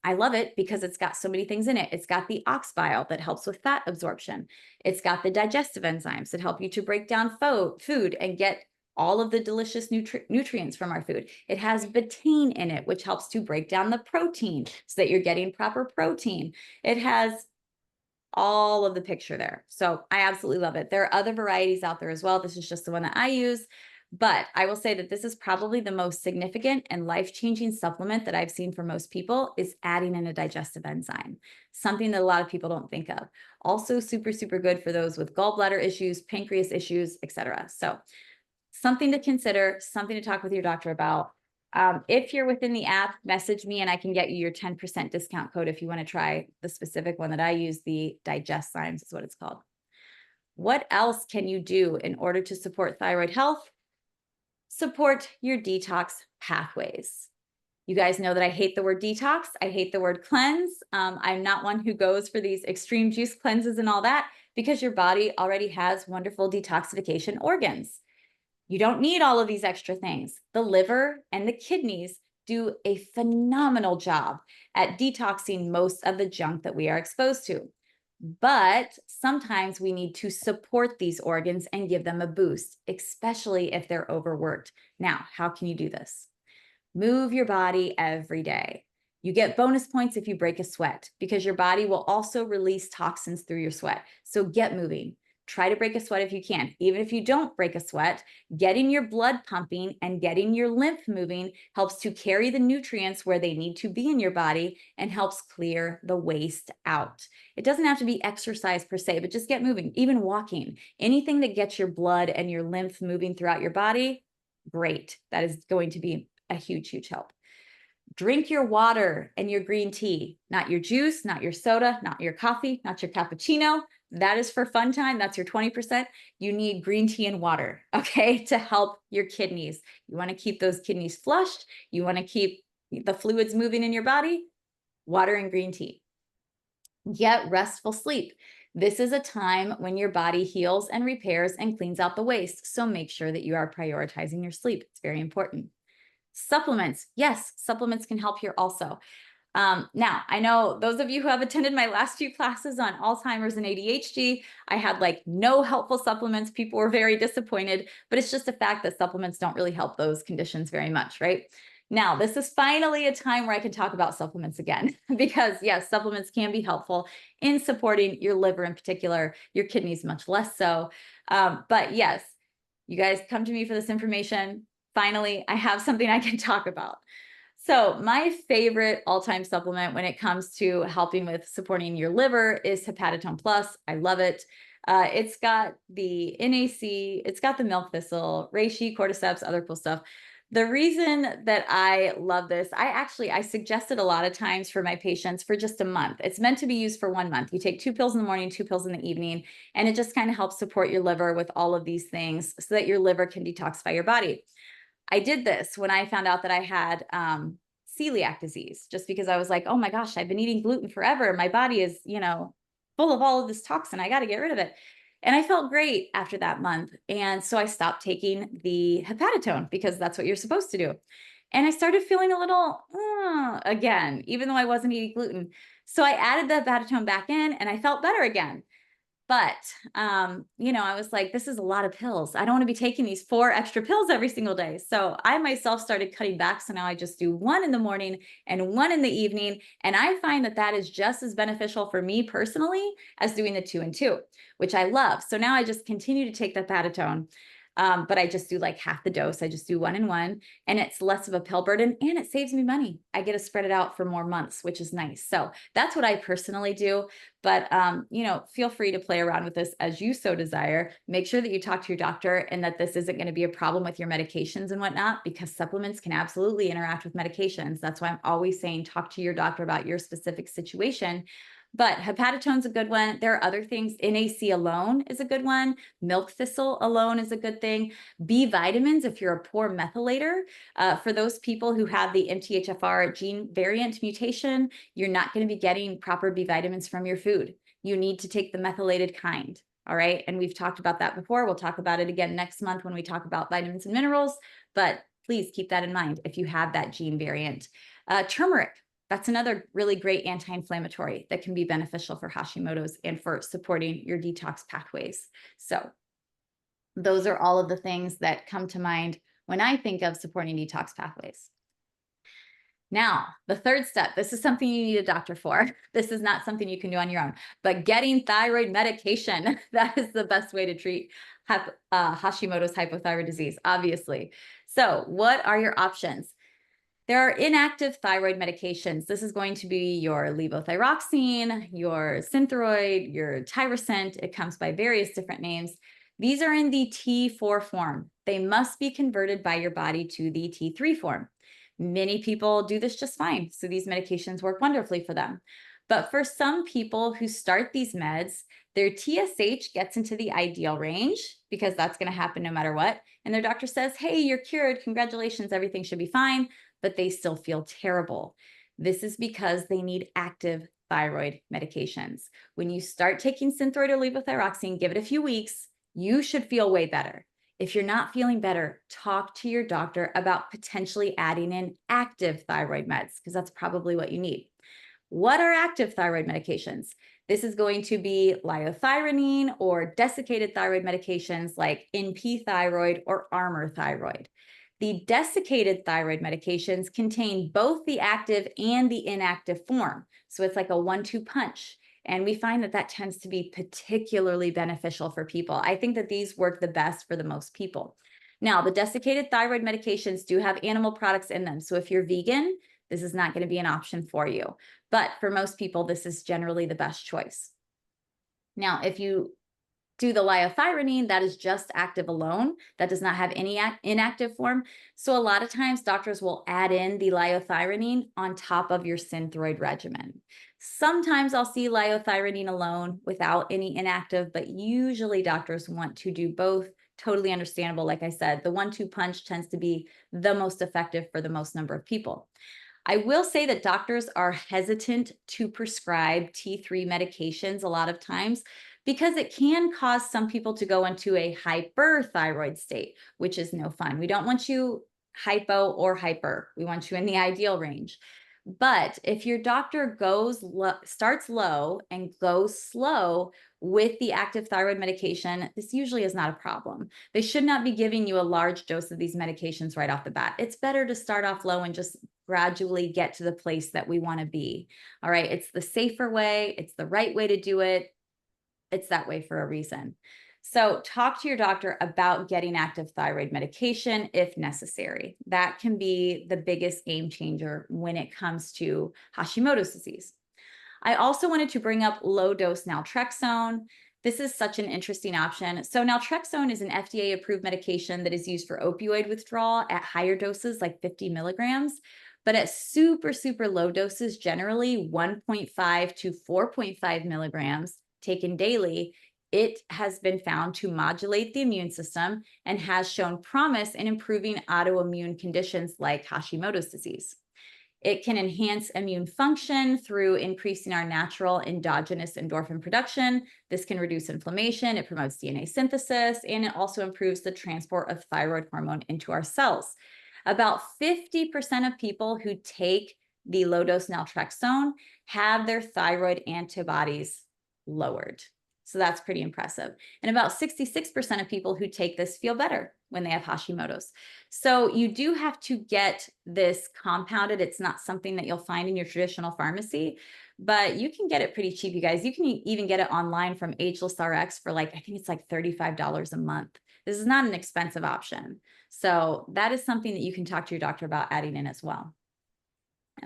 I love it because it's got so many things in it. It's got the ox bile that helps with fat absorption. It's got the digestive enzymes that help you to break down food and get all of the delicious nutrients from our food. It has betaine in it, which helps to break down the protein so that you're getting proper protein. It has all of the picture there. So I absolutely love it. There are other varieties out there as well. This is just the one that I use. But I will say that this is probably the most significant and life-changing supplement that I've seen for most people is adding in a digestive enzyme, something that a lot of people don't think of. Also super, super good for those with gallbladder issues, pancreas issues, etc. So something to consider, something to talk with your doctor about. If you're within the app, message me and I can get you your 10% discount code if you want to try the specific one that I use, the Digestzymes is what it's called. What else can you do in order to support thyroid health? Support your detox pathways. You guys know that I hate the word detox. I hate the word cleanse. I'm not one who goes for these extreme juice cleanses and all that because your body already has wonderful detoxification organs. You don't need all of these extra things. The liver and the kidneys do a phenomenal job at detoxing most of the junk that we are exposed to. But sometimes we need to support these organs and give them a boost, especially if they're overworked. Now, how can you do this? Move your body every day. You get bonus points if you break a sweat because your body will also release toxins through your sweat. So get moving. Try to break a sweat if you can. Even if you don't break a sweat, getting your blood pumping and getting your lymph moving helps to carry the nutrients where they need to be in your body and helps clear the waste out. It doesn't have to be exercise per se, but just get moving, even walking. Anything that gets your blood and your lymph moving throughout your body, great. That is going to be a huge, huge help. Drink your water and your green tea, not your juice, not your soda, not your coffee, not your cappuccino. That is for fun time. That's your 20%. You need green tea and water, okay, to help your kidneys. You want to keep those kidneys flushed. You want to keep the fluids moving in your body. Water and green tea. Get restful sleep. This is a time when your body heals and repairs and cleans out the waste. So make sure that you are prioritizing your sleep. It's very important. Supplements. Yes, supplements can help here also. Now, I know those of you who have attended my last few classes on Alzheimer's and ADHD, I had like no helpful supplements. People were very disappointed, but it's just a fact that supplements don't really help those conditions very much, right? Now, this is finally a time where I can talk about supplements again, because yes, supplements can be helpful in supporting your liver in particular, your kidneys much less so. But yes, you guys come to me for this information. Finally, I have something I can talk about. So my favorite all-time supplement when it comes to helping with supporting your liver is Hepatotone Plus. I love it. It's got the NAC, it's got the milk thistle, reishi, cordyceps, other cool stuff. The reason that I love this, I suggest it a lot of times for my patients for just a month. It's meant to be used for 1 month. You take 2 pills in the morning, 2 pills in the evening, and it just kind of helps support your liver with all of these things so that your liver can detoxify your body. I did this when I found out that I had celiac disease, just because I was like, oh my gosh, I've been eating gluten forever. My body is, full of all of this toxin. I got to get rid of it. And I felt great after that month. And so I stopped taking the hepatotone because that's what you're supposed to do. And I started feeling a little again, even though I wasn't eating gluten. So I added the hepatotone back in and I felt better again. But, I was like, this is a lot of pills. I don't want to be taking these 4 extra pills every single day. So I myself started cutting back. So now I just do 1 in the morning and 1 in the evening. And I find that that is just as beneficial for me personally as doing the 2 and 2, which I love. So now I just continue to take the hepatotone. But I just do like half the dose. I just do 1 and 1, and it's less of a pill burden and it saves me money. I get to spread it out for more months, which is nice. So that's what I personally do. But, feel free to play around with this as you so desire. Make sure that you talk to your doctor and that this isn't going to be a problem with your medications and whatnot, because supplements can absolutely interact with medications. That's why I'm always saying, talk to your doctor about your specific situation. But hepatotone's a good one. There are other things. NAC alone is a good one. Milk thistle alone is a good thing. B vitamins, if you're a poor methylator, for those people who have the MTHFR gene variant mutation, you're not going to be getting proper B vitamins from your food. You need to take the methylated kind. All right. And we've talked about that before. We'll talk about it again next month when we talk about vitamins and minerals. But please keep that in mind if you have that gene variant. Turmeric. That's another really great anti-inflammatory that can be beneficial for Hashimoto's and for supporting your detox pathways. So those are all of the things that come to mind when I think of supporting detox pathways. Now, the third step, this is something you need a doctor for. This is not something you can do on your own, but getting thyroid medication. That is the best way to treat Hashimoto's hypothyroid disease, obviously. So what are your options? There are inactive thyroid medications. This is going to be your levothyroxine, your Synthroid, your Tyrosint. It comes by various different names. These are in the T4 form. They must be converted by your body to the T3 form. Many people do this just fine, so these medications work wonderfully for them. But for some people who start these meds, their TSH gets into the ideal range, because that's going to happen no matter what. And their doctor says, hey, you're cured. Congratulations, everything should be fine. But they still feel terrible. This is because they need active thyroid medications. When you start taking Synthroid or levothyroxine, give it a few weeks, you should feel way better. If you're not feeling better, talk to your doctor about potentially adding in active thyroid meds, because that's probably what you need. What are active thyroid medications? This is going to be liothyronine or desiccated thyroid medications like NP thyroid or Armour thyroid. The desiccated thyroid medications contain both the active and the inactive form. So it's like a 1-2 punch. And we find that that tends to be particularly beneficial for people. I think that these work the best for the most people. Now, the desiccated thyroid medications do have animal products in them. So if you're vegan, this is not going to be an option for you. But for most people, this is generally the best choice. Now, if you do the liothyronine, that is just active alone. That does not have any inactive form. So a lot of times doctors will add in the liothyronine on top of your Synthroid regimen. Sometimes I'll see liothyronine alone without any inactive, but usually doctors want to do both. Totally understandable. Like I said, the 1-2 punch tends to be the most effective for the most number of people. I will say that doctors are hesitant to prescribe T3 medications a lot of times because it can cause some people to go into a hyperthyroid state, which is no fun. We don't want you hypo or hyper. We want you in the ideal range. But if your doctor starts low and goes slow with the active thyroid medication, this usually is not a problem. They should not be giving you a large dose of these medications right off the bat. It's better to start off low and just gradually get to the place that we want to be. All right. It's the safer way. It's the right way to do it. It's that way for a reason. So talk to your doctor about getting active thyroid medication if necessary. That can be the biggest game changer when it comes to Hashimoto's disease. I also wanted to bring up low dose naltrexone. This is such an interesting option. So naltrexone is an FDA approved medication that is used for opioid withdrawal at higher doses, like 50 milligrams. But at super, super low doses, generally 1.5 to 4.5 milligrams taken daily, it has been found to modulate the immune system and has shown promise in improving autoimmune conditions like Hashimoto's disease. It can enhance immune function through increasing our natural endogenous endorphin production. This can reduce inflammation, it promotes DNA synthesis, and it also improves the transport of thyroid hormone into our cells. About 50% of people who take the low-dose naltrexone have their thyroid antibodies lowered. So that's pretty impressive. And about 66% of people who take this feel better when they have Hashimoto's. So you do have to get this compounded. It's not something that you'll find in your traditional pharmacy, but you can get it pretty cheap, you guys. You can even get it online from Ageless RX for like, I think it's like $35 a month. This is not an expensive option. So that is something that you can talk to your doctor about adding in as well.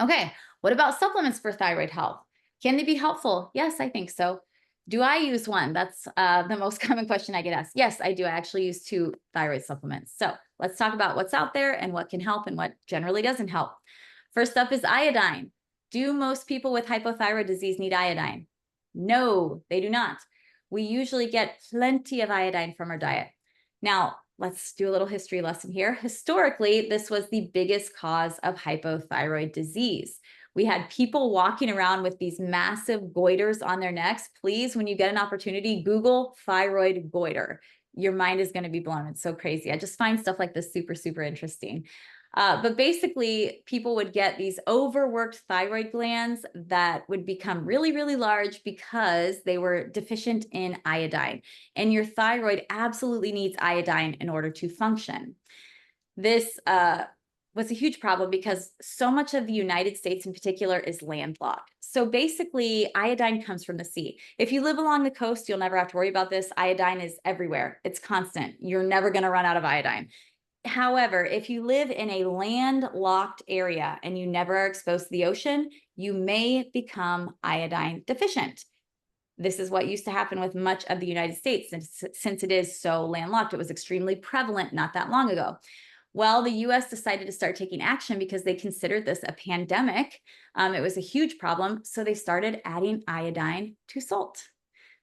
Okay, what about supplements for thyroid health? Can they be helpful? Yes, I think so. Do I use one? That's the most common question I get asked. Yes, I do. I actually use 2 thyroid supplements. So let's talk about what's out there and what can help and what generally doesn't help. First up is iodine. Do most people with hypothyroid disease need iodine? No, they do not. We usually get plenty of iodine from our diet. Now, let's do a little history lesson here. Historically, this was the biggest cause of hypothyroid disease. We had people walking around with these massive goiters on their necks. Please, when you get an opportunity, Google thyroid goiter. Your mind is going to be blown. It's so crazy. I just find stuff like this super, super interesting. But basically, people would get these overworked thyroid glands that would become really, really large because they were deficient in iodine. And your thyroid absolutely needs iodine in order to function. This was a huge problem because so much of the United States in particular is landlocked. So basically, iodine comes from the sea. If you live along the coast, you'll never have to worry about this. Iodine is everywhere. It's constant. You're never going to run out of iodine. However, if you live in a landlocked area and you never are exposed to the ocean, you may become iodine deficient. This is what used to happen with much of the United States since it is so landlocked. It was extremely prevalent not that long ago. Well, the US decided to start taking action because they considered this a pandemic. It was a huge problem. So they started adding iodine to salt.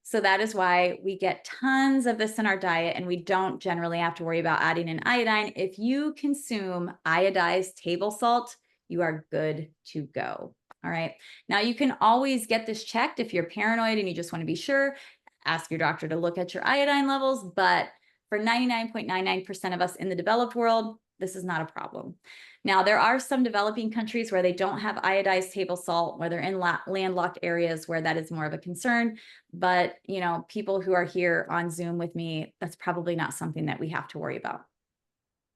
So that is why we get tons of this in our diet, and we don't generally have to worry about adding in iodine. If you consume iodized table salt, you are good to go. All right. Now, you can always get this checked if you're paranoid and you just want to be sure. Ask your doctor to look at your iodine levels. But for 99.99% of us in the developed world, this is not a problem. Now, there are some developing countries where they don't have iodized table salt, where they're in landlocked areas where that is more of a concern. But, you know, people who are here on Zoom with me, that's probably not something that we have to worry about.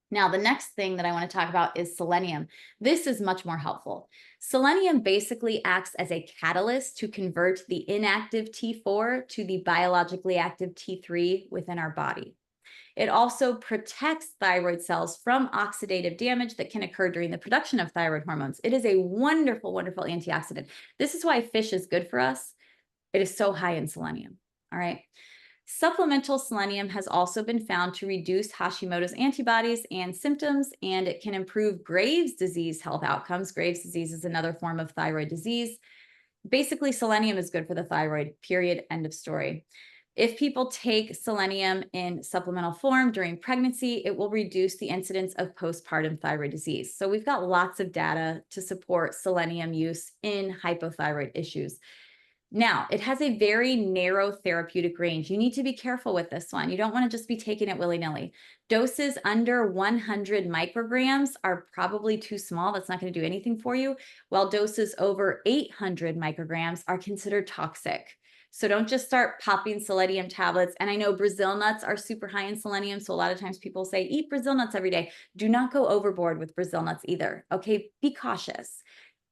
Now, the next thing that I want to talk about is selenium. This is much more helpful. Selenium basically acts as a catalyst to convert the inactive T4 to the biologically active T3 within our body. It also protects thyroid cells from oxidative damage that can occur during the production of thyroid hormones. It is a wonderful, wonderful antioxidant. This is why fish is good for us. It is so high in selenium. All right. Supplemental selenium has also been found to reduce Hashimoto's antibodies and symptoms, and it can improve Graves' disease health outcomes. Graves' disease is another form of thyroid disease. Basically, selenium is good for the thyroid, period, end of story. If people take selenium in supplemental form during pregnancy, it will reduce the incidence of postpartum thyroid disease. So we've got lots of data to support selenium use in hypothyroid issues. Now, it has a very narrow therapeutic range. You need to be careful with this one. You don't want to just be taking it willy-nilly. Doses under 100 micrograms are probably too small. That's not going to do anything for you, while doses over 800 micrograms are considered toxic. So don't just start popping selenium tablets. And I know Brazil nuts are super high in selenium. So a lot of times people say, eat Brazil nuts every day. Do not go overboard with Brazil nuts either. Okay, be cautious.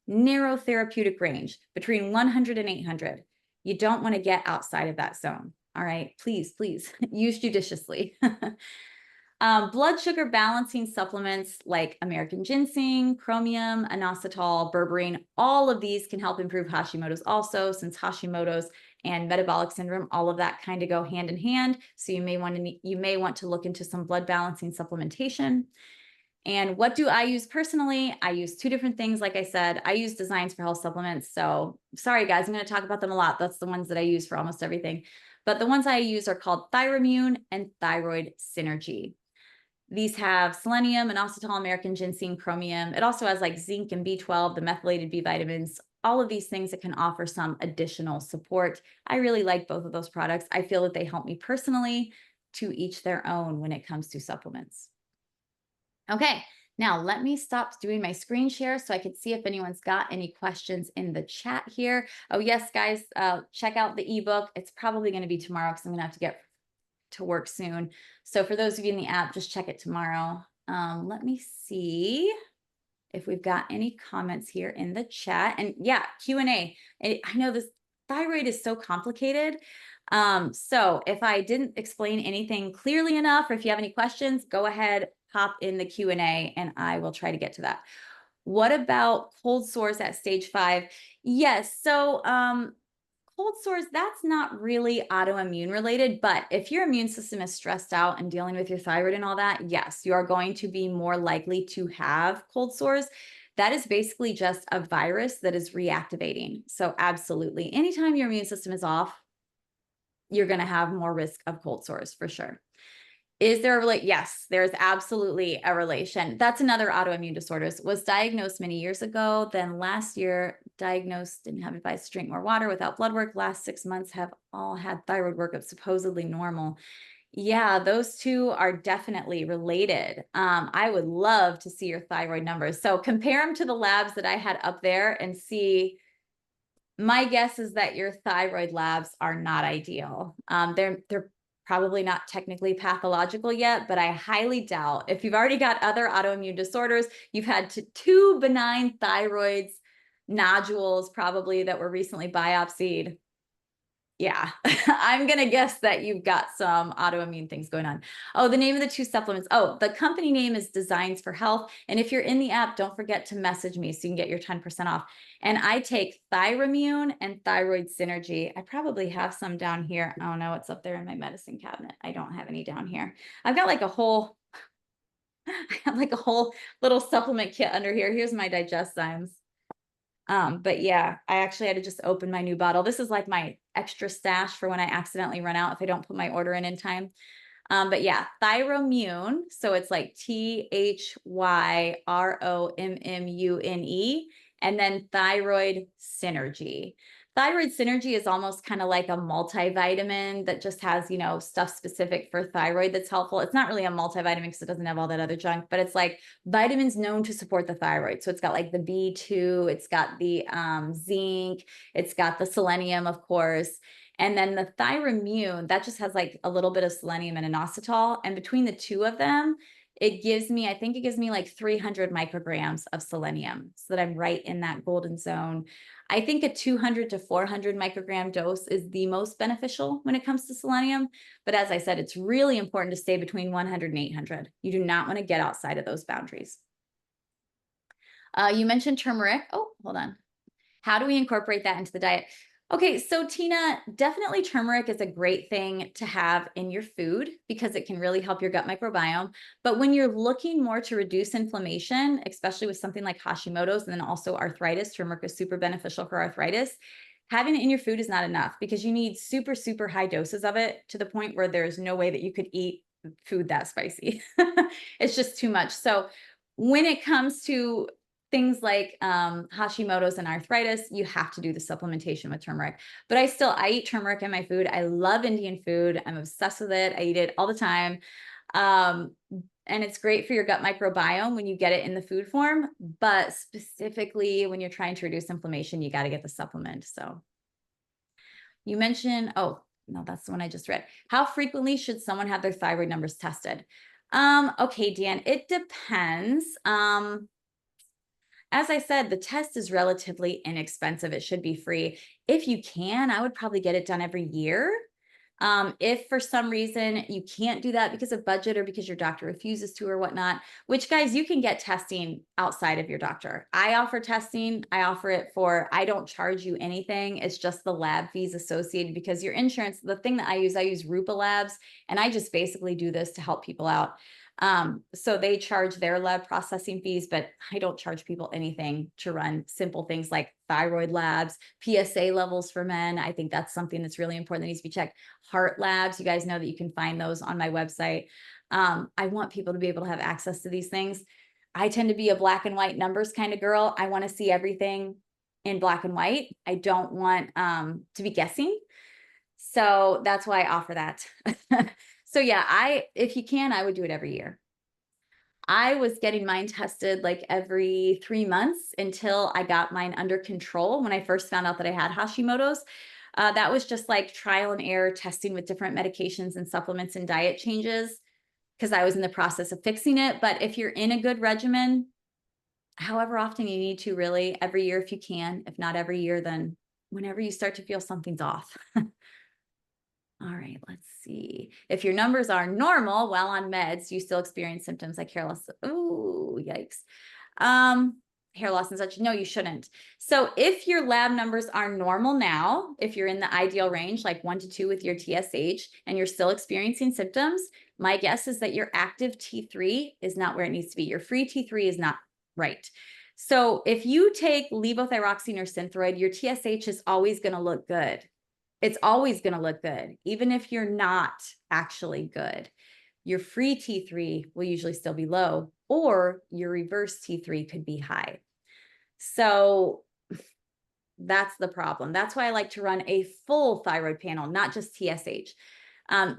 Narrow therapeutic range between 100 and 800. You don't want to get outside of that zone. All right, please, please use judiciously. Blood sugar balancing supplements like American ginseng, chromium, inositol, berberine, all of these can help improve Hashimoto's also, since Hashimoto's and metabolic syndrome, all of that kind of go hand in hand. So you may want to look into some blood balancing supplementation. And what do I use personally? I use two different things. Like I said, I use Designs for Health supplements. So sorry, guys, I'm going to talk about them a lot. That's the ones that I use for almost everything. But the ones I use are called Thyramune and Thyroid Synergy. These have selenium, inositol, American ginseng, chromium. It also has like zinc and B12, the methylated B vitamins, all of these things that can offer some additional support. I really like both of those products. I feel that they help me personally, to each their own when it comes to supplements. Okay, now let me stop doing my screen share so I can see if anyone's got any questions in the chat here. Oh yes, guys, check out the ebook. It's probably going to be tomorrow because I'm going to have to get to work soon. So for those of you in the app, just check it tomorrow. Let me see if we've got any comments here in the chat. And yeah, Q&A. I know this thyroid is so complicated. So if I didn't explain anything clearly enough, or if you have any questions, go ahead, pop in the Q&A and I will try to get to that. What about cold sores at stage 5? Yes. So cold sores, that's not really autoimmune related, but if your immune system is stressed out and dealing with your thyroid and all that, yes, you are going to be more likely to have cold sores. That is basically just a virus that is reactivating. So absolutely, anytime your immune system is off, you're going to have more risk of cold sores for sure. Is there a relation? Yes, there's absolutely a relation. That's another autoimmune disorders. Was diagnosed many years ago. Then last year, diagnosed, didn't have advice to drink more water without blood work. Last 6 months have all had thyroid workup, supposedly normal. Yeah, those two are definitely related. I would love to see your thyroid numbers. So compare them to the labs that I had up there and see. My guess is that your thyroid labs are not ideal. They're probably not technically pathological yet, but I highly doubt if you've already got other autoimmune disorders, you've had two benign thyroids nodules probably that were recently biopsied. Yeah, I'm going to guess that you've got some autoimmune things going on. Oh, the name of the two supplements. Oh, the company name is Designs for Health. And if you're in the app, don't forget to message me so you can get your 10% off. And I take Thyramune and Thyroid Synergy. I probably have some down here. Oh no, it's up there in my medicine cabinet. I don't have any down here. I've got like a whole, I have like a whole little supplement kit under here. Here's my Digestzymes. But yeah, I actually had to just open my new bottle. This is like my extra stash for when I accidentally run out if I don't put my order in time. But yeah, Thyramune. So it's like Thyrommune, and then Thyroid Synergy. Thyroid Synergy is almost kind of like a multivitamin that just has, stuff specific for thyroid that's helpful. It's not really a multivitamin because it doesn't have all that other junk, but it's like vitamins known to support the thyroid. So it's got like the B2, it's got the zinc, it's got the selenium, of course. And then the Thyramune, that just has like a little bit of selenium and inositol. And between the two of them, I think it gives me like 300 micrograms of selenium so that I'm right in that golden zone. I think a 200 to 400 microgram dose is the most beneficial when it comes to selenium. But as I said, it's really important to stay between 100 and 800. You do not want to get outside of those boundaries. You mentioned turmeric. Oh, hold on. How do we incorporate that into the diet? Okay, so Tina, definitely turmeric is a great thing to have in your food because it can really help your gut microbiome. But when you're looking more to reduce inflammation, especially with something like Hashimoto's and then also arthritis, turmeric is super beneficial for arthritis. Having it in your food is not enough because you need super, super high doses of it to the point where there's no way that you could eat food that spicy. It's just too much. So when it comes to things like Hashimoto's and arthritis, you have to do the supplementation with turmeric. But I eat turmeric in my food. I love Indian food. I'm obsessed with it. I eat it all the time. And it's great for your gut microbiome when you get it in the food form. But specifically when you're trying to reduce inflammation, you got to get the supplement. So you mentioned, oh, no, that's the one I just read. How frequently should someone have their thyroid numbers tested? Okay, Dan, it depends. As I said, the test is relatively inexpensive. It should be free. If you can, I would probably get it done every year. If for some reason you can't do that because of budget or because your doctor refuses to or whatnot, which guys, you can get testing outside of your doctor. I offer testing. I don't charge you anything. It's just the lab fees associated because your insurance, the thing that I use Rupa Labs, and I just basically do this to help people out. So they charge their lab processing fees, but I don't charge people anything to run simple things like thyroid labs, PSA levels for men. I think that's something that's really important that needs to be checked. Heart labs, you guys know that you can find those on my website. I want people to be able to have access to these things. I tend to be a black and white numbers kind of girl. I want to see everything in black and white. I don't want to be guessing. So that's why I offer that. So yeah, if you can, I would do it every year. I was getting mine tested like every 3 months until I got mine under control when I first found out that I had Hashimoto's. That was just like trial and error testing with different medications and supplements and diet changes because I was in the process of fixing it. But if you're in a good regimen, however often you need to, really, every year if you can. If not every year, then whenever you start to feel something's off. All right, let's see. If your numbers are normal while on meds, you still experience symptoms like hair loss. Oh, yikes. Hair loss and such. No, you shouldn't. So if your lab numbers are normal now, if you're in the ideal range, like 1 to 2 with your TSH, and you're still experiencing symptoms, my guess is that your active T3 is not where it needs to be. Your free T3 is not right. So if you take levothyroxine or Synthroid, your TSH is always going to look good. It's always going to look good, even if you're not actually good. Your free T3 will usually still be low, or your reverse T3 could be high. So that's the problem. That's why I like to run a full thyroid panel, not just TSH.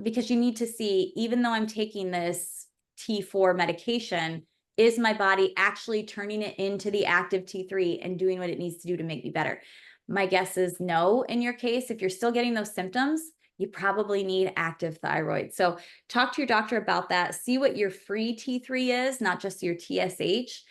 because you need to see, even though I'm taking this T4 medication, is my body actually turning it into the active T3 and doing what it needs to do to make me better? My guess is no in your case. If you're still getting those symptoms, you probably need active thyroid. So talk to your doctor about that. See what your free T3 is, not just your TSH,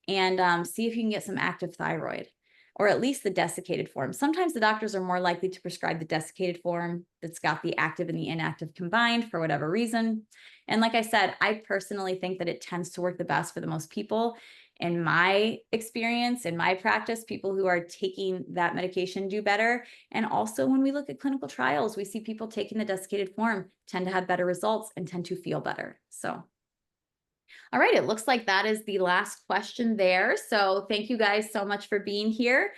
and see if you can get some active thyroid, or at least the desiccated form. Sometimes the doctors are more likely to prescribe the desiccated form that's got the active and the inactive combined for whatever reason. And like I said, I personally think that it tends to work the best for the most people. In my experience, in my practice, people who are taking that medication do better. And also when we look at clinical trials, we see people taking the desiccated form tend to have better results and tend to feel better. So all right, it looks like that is the last question there. So thank you guys so much for being here.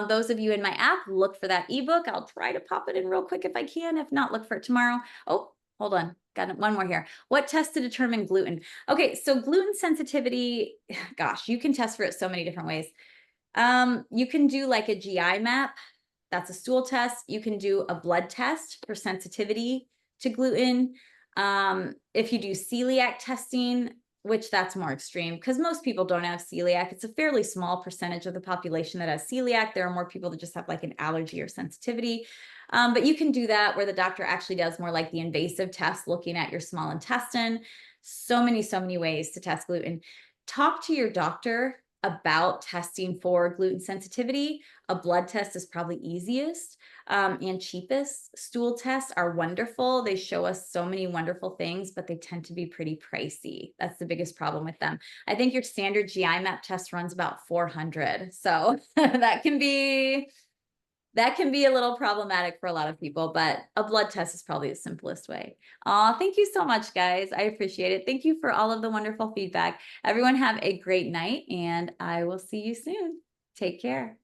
Those of you in my app, look for that ebook. I'll try to pop it in real quick if I can. If not, look for it tomorrow. Oh, hold on. Got one more here. What test to determine gluten? Okay, so gluten sensitivity, gosh, you can test for it so many different ways. You can do like a GI map. That's a stool test. You can do a blood test for sensitivity to gluten. If you do celiac testing, which that's more extreme because most people don't have celiac. It's a fairly small percentage of the population that has celiac. There are more people that just have like an allergy or sensitivity. But you can do that where the doctor actually does more like the invasive test, looking at your small intestine. So many ways to test gluten. Talk to your doctor about testing for gluten sensitivity. A blood test is probably easiest and cheapest. Stool tests are wonderful. They show us so many wonderful things, but they tend to be pretty pricey. That's the biggest problem with them. I think your standard GI map test runs about $400. So that can be a little problematic for a lot of people, but a blood test is probably the simplest way. Thank you so much, guys. I appreciate it. Thank you for all of the wonderful feedback. Everyone have a great night, and I will see you soon. Take care.